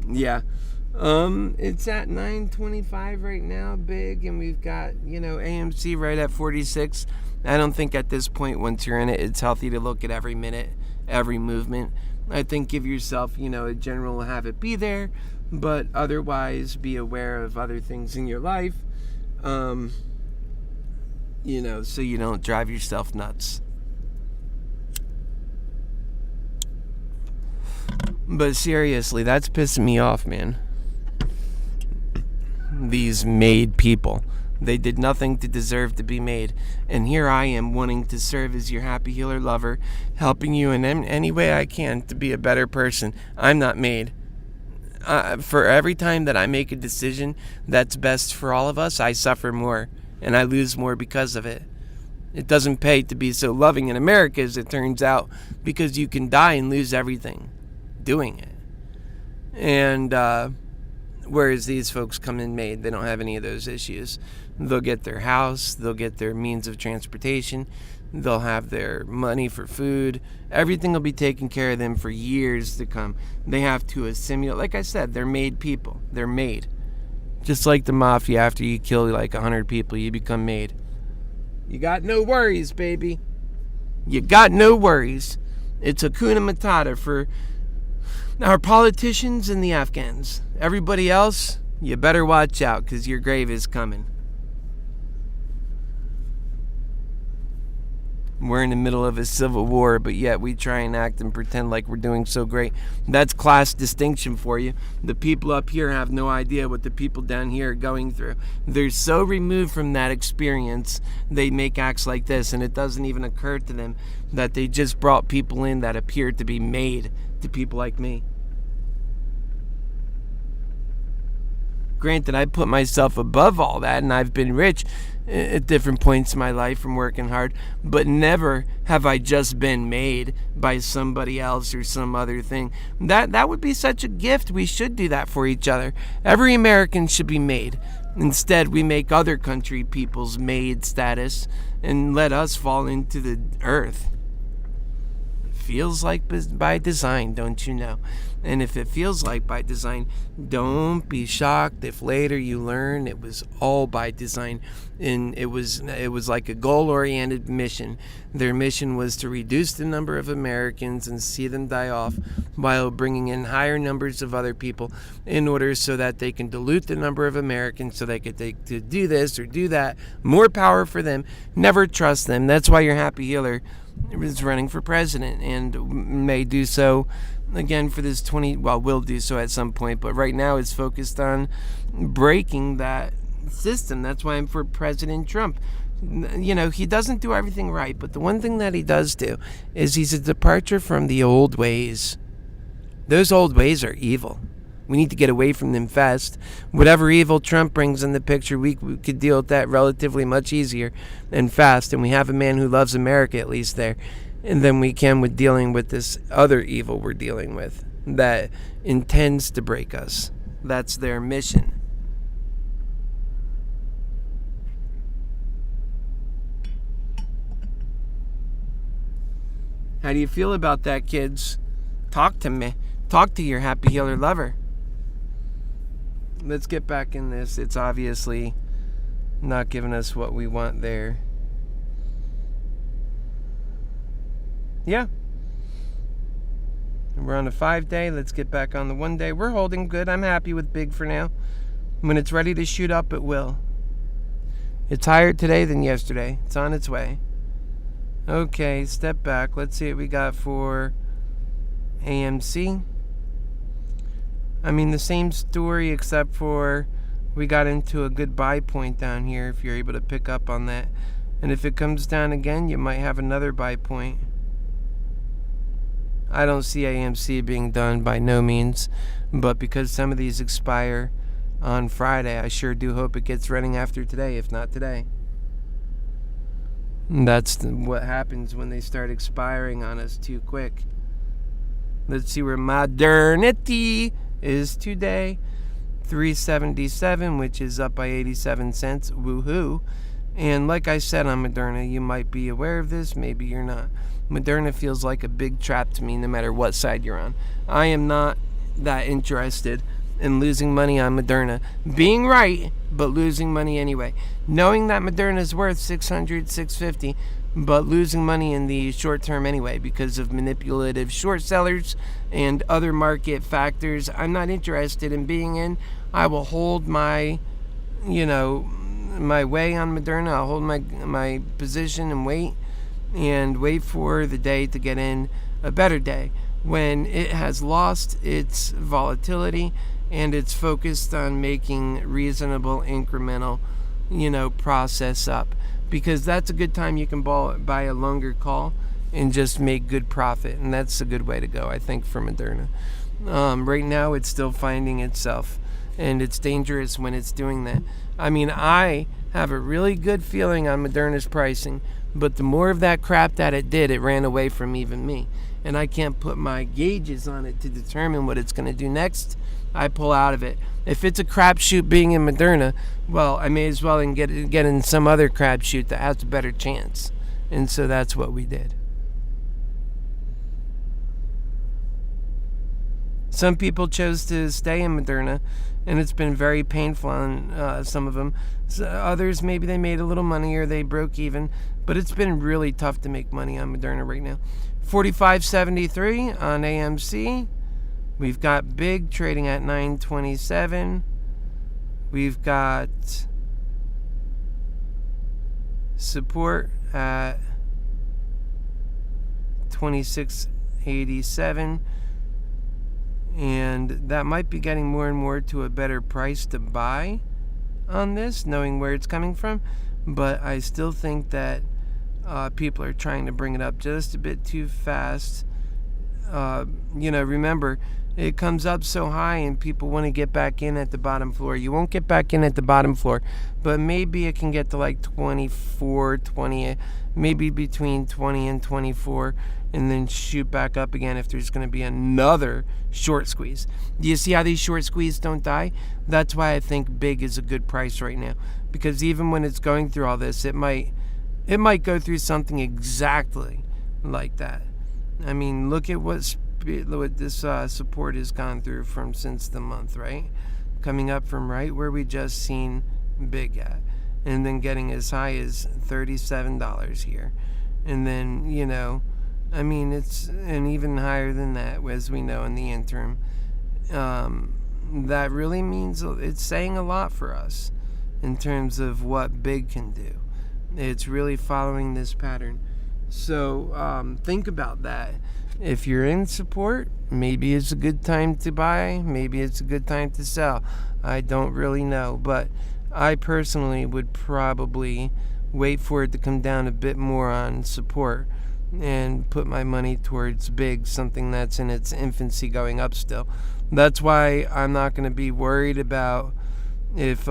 Yeah. It's at 9:25 right now, big, and we've got, AMC right at 46. I don't think at this point, once you're in it, it's healthy to look at every minute, every movement. I think give yourself, a general habit, be there, but otherwise be aware of other things in your life. So you don't drive yourself nuts. But seriously, that's pissing me off, man. These made people. They did nothing to deserve to be made. And here I am wanting to serve as your happy healer lover, helping you in any way I can to be a better person. I'm not made. For every time that I make a decision that's best for all of us, I suffer more. And I lose more because of it. It doesn't pay to be so loving in America, as it turns out, because you can die and lose everything doing it. And whereas these folks come in made, they don't have any of those issues. They'll get their house, they'll get their means of transportation, they'll have their money for food. Everything will be taken care of them for years to come. They have to assimilate. Like I said, they're made people. They're made. Just like the mafia, after you kill like 100 people, you become made. You got no worries, baby. You got no worries. It's Hakuna Matata for our politicians and the Afghans. Everybody else, you better watch out, because your grave is coming. We're in the middle of a civil war, but yet we try and act and pretend like we're doing so great. That's class distinction for you. The people up here have no idea what the people down here are going through. They're so removed from that experience, they make acts like this, and it doesn't even occur to them that they just brought people in that appear to be made to people like me. Granted, I put myself above all that, and I've been rich at different points in my life from working hard, but never have I just been made by somebody else or some other thing. That would be such a gift. We should do that for each other. Every American should be made. Instead, we make other country people's made status and let us fall into the earth. It feels like by design, don't you know? And if it feels like by design, don't be shocked if later you learn it was all by design. And it was like a goal-oriented mission. Their mission was to reduce the number of Americans and see them die off while bringing in higher numbers of other people in order so that they can dilute the number of Americans so they could to do this or do that. More power for them. Never trust them. That's why your happy healer is running for president and may do so again for this will do so at some point, but right now it's focused on breaking that system. That's why I'm for President Trump. He doesn't do everything right, but the one thing that he does do is he's a departure from the old ways. Those old ways are evil. We need to get away from them fast. Whatever evil Trump brings in the picture, we could deal with that relatively much easier and fast, and we have a man who loves America at least there. And then we can with dealing with this other evil we're dealing with that intends to break us. That's their mission. How do you feel about that, kids? Talk to me. Talk to your happy healer lover. Let's get back in this. It's obviously not giving us what we want there. Yeah. We're on a 5-day. Let's get back on the 1-day. We're holding good. I'm happy with big for now. When it's ready to shoot up, it will. It's higher today than yesterday. It's on its way. Okay, step back. Let's see what we got for AMC. I mean, the same story, except for we got into a good buy point down here, if you're able to pick up on that. And if it comes down again, you might have another buy point. I don't see AMC being done by no means, but because some of these expire on Friday, I sure do hope it gets running after today, if not today. That's what happens when they start expiring on us too quick. Let's see where modernity is today. 377, which is up by 87 cents. Woohoo. And like I said on Moderna, you might be aware of this, maybe you're not. Moderna feels like a big trap to me no matter what side you're on. I am not that interested in losing money on Moderna. Being right, but losing money anyway. Knowing that Moderna is worth $600, $650, but losing money in the short term anyway because of manipulative short sellers and other market factors I'm not interested in being in. I will hold my, my way on Moderna. I'll hold my position and wait for the day to get in a better day when it has lost its volatility and it's focused on making reasonable incremental, process up, because that's a good time you can buy a longer call and just make good profit, and that's a good way to go, I think, for Moderna. Right now it's still finding itself, and it's dangerous when it's doing that. I mean, I have a really good feeling on Moderna's pricing, but the more of that crap that it did, it ran away from even me. And I can't put my gauges on it to determine what it's going to do next. I pull out of it. If it's a crapshoot being in Moderna, well, I may as well get in some other crapshoot that has a better chance. And so that's what we did. Some people chose to stay in Moderna, and it's been very painful on some of them. So others, maybe they made a little money or they broke even, but it's been really tough to make money on Moderna right now. 45.73 on AMC. We've got Big trading at 9.27. We've got support at 26.87. And that might be getting more and more to a better price to buy on this, knowing where it's coming from. But I still think that people are trying to bring it up just a bit too fast. Remember, it comes up so high and people want to get back in at the bottom floor. You won't get back in at the bottom floor, but maybe it can get to like 24, 20, maybe between 20 and 24, and then shoot back up again if there's going to be another short squeeze. Do you see how these short squeezes don't die? That's why I think Big is a good price right now, because even when it's going through all this, it might go through something exactly like that. I mean, look at what this support has gone through since the month, right? Coming up from right where we just seen Big at, and then getting as high as $37 here, and then it's and even higher than that, as we know in the interim. That really means it's saying a lot for us in terms of what Big can do. It's really following this pattern. So think about that. If you're in support, maybe it's a good time to buy, maybe it's a good time to sell. I don't really know, but I personally would probably wait for it to come down a bit more on support and put my money towards Big, something that's in its infancy going up still. That's why I'm not going to be worried about if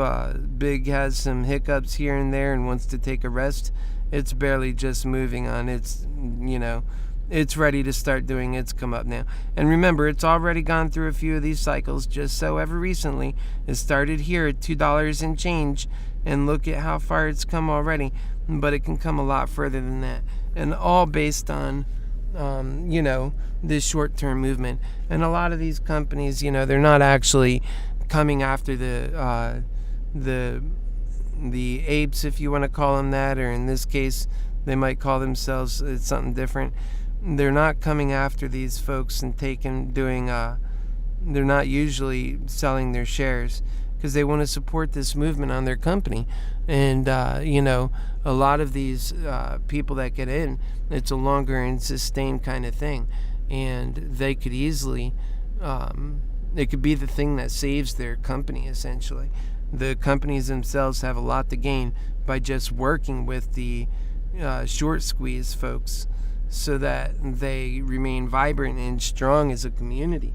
Big has some hiccups here and there and wants to take a rest. It's barely just moving on. It's ready to start doing its come up now. And remember, it's already gone through a few of these cycles just so ever recently. It started here at $2 and change, and look at how far it's come already. But it can come a lot further than that. And all based on, this short-term movement. And a lot of these companies, they're not actually coming after the apes, if you want to call them that, or in this case, they might call themselves something different. They're not coming after these folks and they're not usually selling their shares. because they want to support this movement on their company. And, a lot of these people that get in, it's a longer and sustained kind of thing. And they could easily, it could be the thing that saves their company, essentially. The companies themselves have a lot to gain by just working with the short squeeze folks so that they remain vibrant and strong as a community.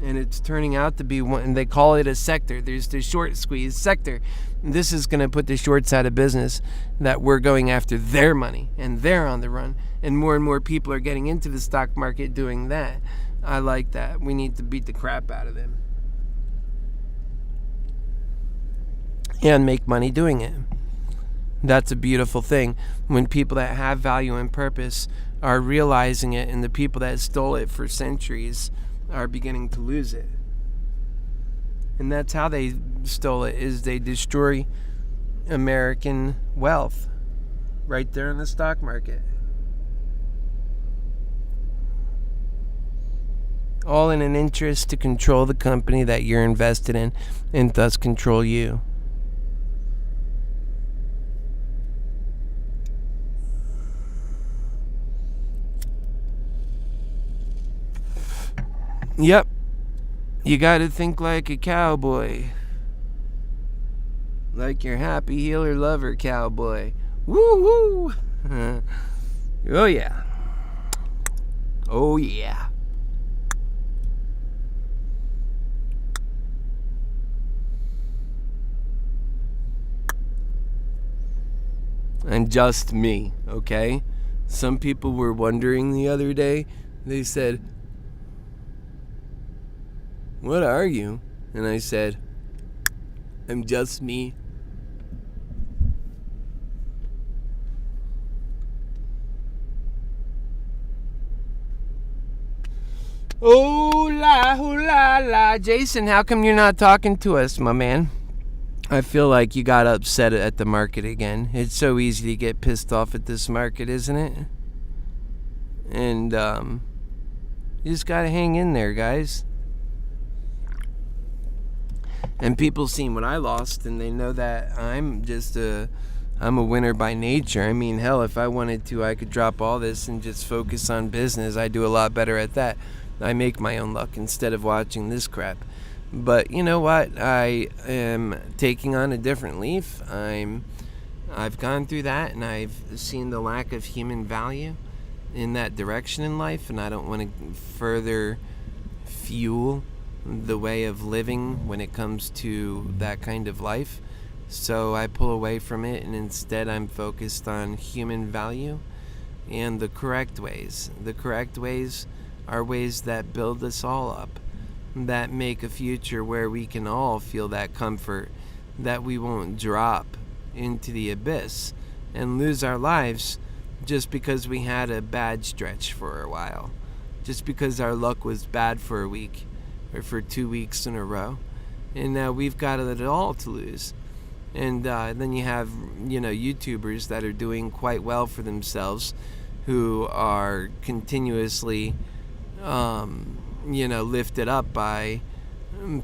And it's turning out to be one, they call it a sector. There's the short squeeze sector. This is going to put the shorts out of business, that we're going after their money and they're on the run. And more people are getting into the stock market doing that. I like that. We need to beat the crap out of them and make money doing it. That's a beautiful thing when people that have value and purpose are realizing it, and the people that stole it for centuries are beginning to lose it. And that's how they stole it, is they destroy American wealth right there in the stock market. All in an interest to control the company that you're invested in and thus control you. Yep. You got to think like a cowboy. Like your happy healer lover cowboy. Woo woo. Oh yeah. Oh yeah. And just me, okay? Some people were wondering the other day. They said, "What are you?" And I said, "I'm just me." Oh la la. Jason, how come you're not talking to us, my man? I feel like you got upset at the market again. It's so easy to get pissed off at this market, isn't it? And you just gotta hang in there, guys. And people seen what I lost, and they know that I'm a winner by nature. I mean, hell, if I wanted to, I could drop all this and just focus on business. I do a lot better at that. I make my own luck instead of watching this crap. But you know what? I am taking on a different leaf. I've gone through that, and I've seen the lack of human value in that direction in life, and I don't want to further fuel the way of living when it comes to that kind of life. So I pull away from it, and instead I'm focused on human value and the correct ways. The correct ways are ways that build us all up, that make a future where we can all feel that comfort, that we won't drop into the abyss and lose our lives just because we had a bad stretch for a while, just because our luck was bad for a week or for 2 weeks in a row, and now we've got it all to lose. And then you have, YouTubers that are doing quite well for themselves, who are continuously lifted up by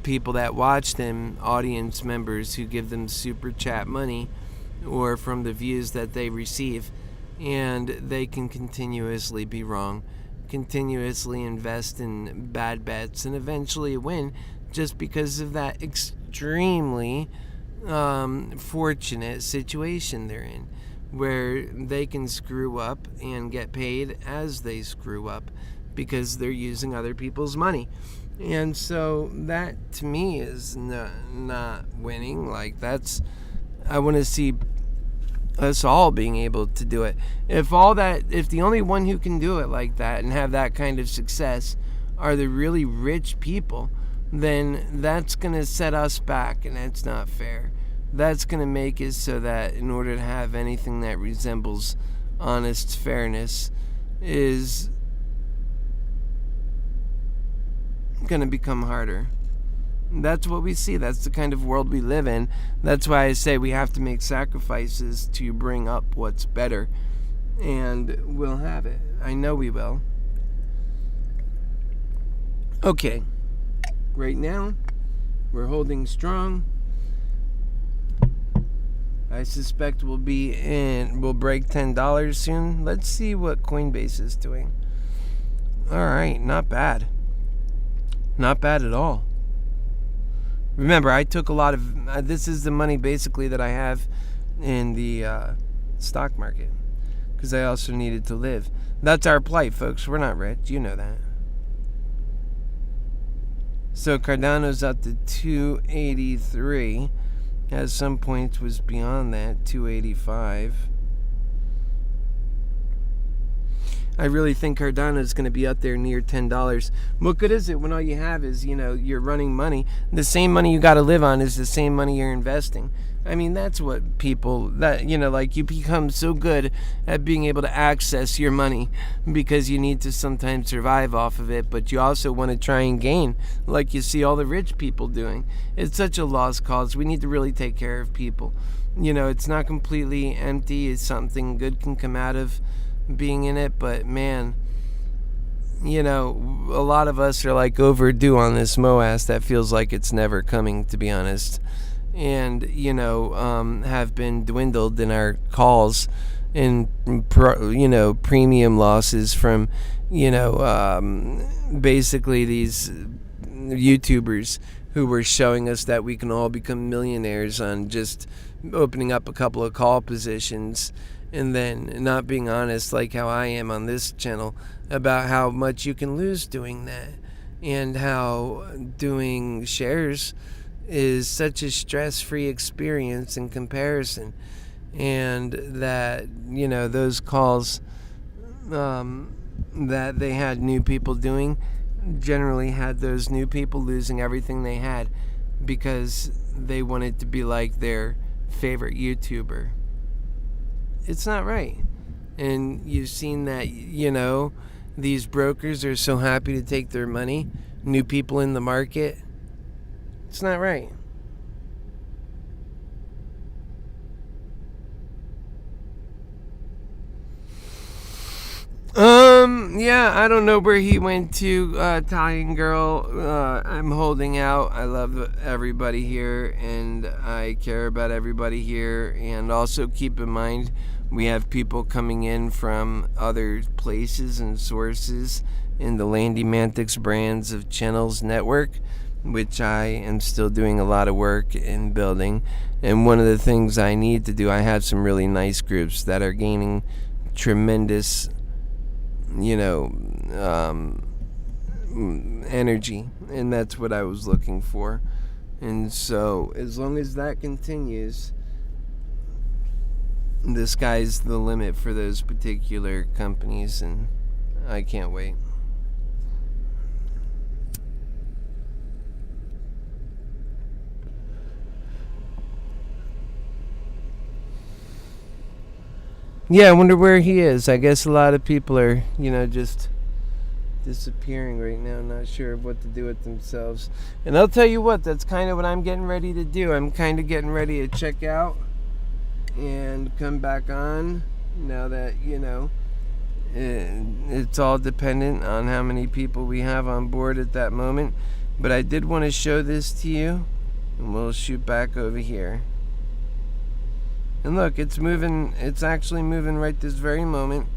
people that watch them, audience members who give them super chat money or from the views that they receive, and they can continuously be wrong, continuously invest in bad bets, and eventually win just because of that extremely fortunate situation they're in, where they can screw up and get paid as they screw up because they're using other people's money. And so that to me is not winning. Like, I want to see us all being able to do it. If the only one who can do it like that and have that kind of success are the really rich people, then that's going to set us back, and that's not fair. That's going to make it so that in order to have anything that resembles honest fairness is going to become harder. That's what we see. That's the kind of world we live in. That's why I say we have to make sacrifices to bring up what's better, and we'll have it. I know we will. Okay. Right now, We're holding strong. I suspect we'll break $10 soon. Let's see what Coinbase is doing. All right, not bad. Not bad at all. Remember, I took a lot of... this is the money basically that I have in the stock market, because I also needed to live. That's our plight, folks. We're not rich. You know that. So Cardano's up to 283. At some points was beyond that, 285. I really think Cardano is going to be up there near $10. What good is it when all you have is, you're running money? The same money you got to live on is the same money you're investing. I mean, that's what people, you become so good at being able to access your money because you need to sometimes survive off of it, but you also want to try and gain, like you see all the rich people doing. It's such a lost cause. We need to really take care of people. It's not completely empty. It's something good can come out of being in it, but man, a lot of us are like overdue on this MOAS that feels like it's never coming, to be honest. And have been dwindled in our calls and premium losses from basically these YouTubers who were showing us that we can all become millionaires on just opening up a couple of call positions, and then not being honest, like how I am on this channel, about how much you can lose doing that, and how doing shares is such a stress-free experience in comparison, and that those calls that they had new people doing generally had those new people losing everything they had because they wanted to be like their favorite YouTuber. It's not right. And you've seen that, these brokers are so happy to take their money, new people in the market. It's not right. Yeah, I don't know where he went to, Italian girl. I'm holding out. I love everybody here, and I care about everybody here. And also keep in mind, we have people coming in from other places and sources in the MoneyMantics brands of channels network, which I am still doing a lot of work in building. And one of the things I need to do, I have some really nice groups that are gaining tremendous energy, and that's what I was looking for. And so as long as that continues, the sky's the limit for those particular companies, and I can't wait. Yeah, I wonder where he is. I guess a lot of people are, just disappearing right now, not sure of what to do with themselves. And I'll tell you what, that's kind of what I'm getting ready to do. I'm kind of getting ready to check out and come back on now that, it's all dependent on how many people we have on board at that moment. But I did want to show this to you, and we'll shoot back over here. And look, it's moving. It's actually moving right this very moment.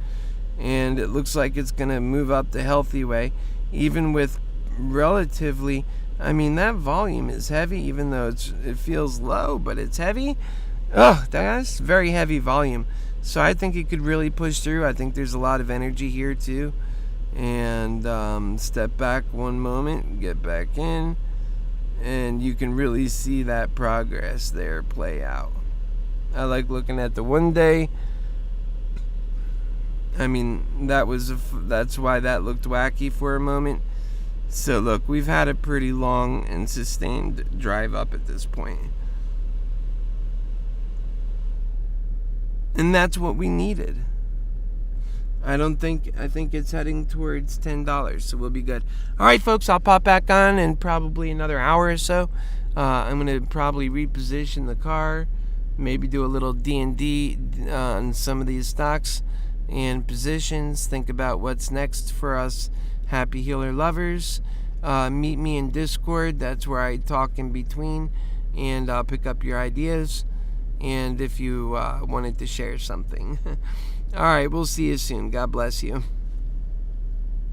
And it looks like it's going to move up the healthy way. Even with relatively... that volume is heavy, even though it feels low, but it's heavy. Oh, that's very heavy volume. So I think it could really push through. I think there's a lot of energy here, too. And step back one moment, get back in. And you can really see that progress there play out. I like looking at the 1 day. That's why that looked wacky for a moment. So look, we've had a pretty long and sustained drive up at this point. And that's what we needed. I think it's heading towards $10, so we'll be good. All right, folks, I'll pop back on in probably another hour or so. I'm going to probably reposition the car. Maybe do a little D&D on some of these stocks and positions. Think about what's next for us HappyHealer lovers. meet me in Discord. That's where I talk in between, and I'll pick up your ideas. And if you wanted to share something. All right, we'll see you soon. God bless you.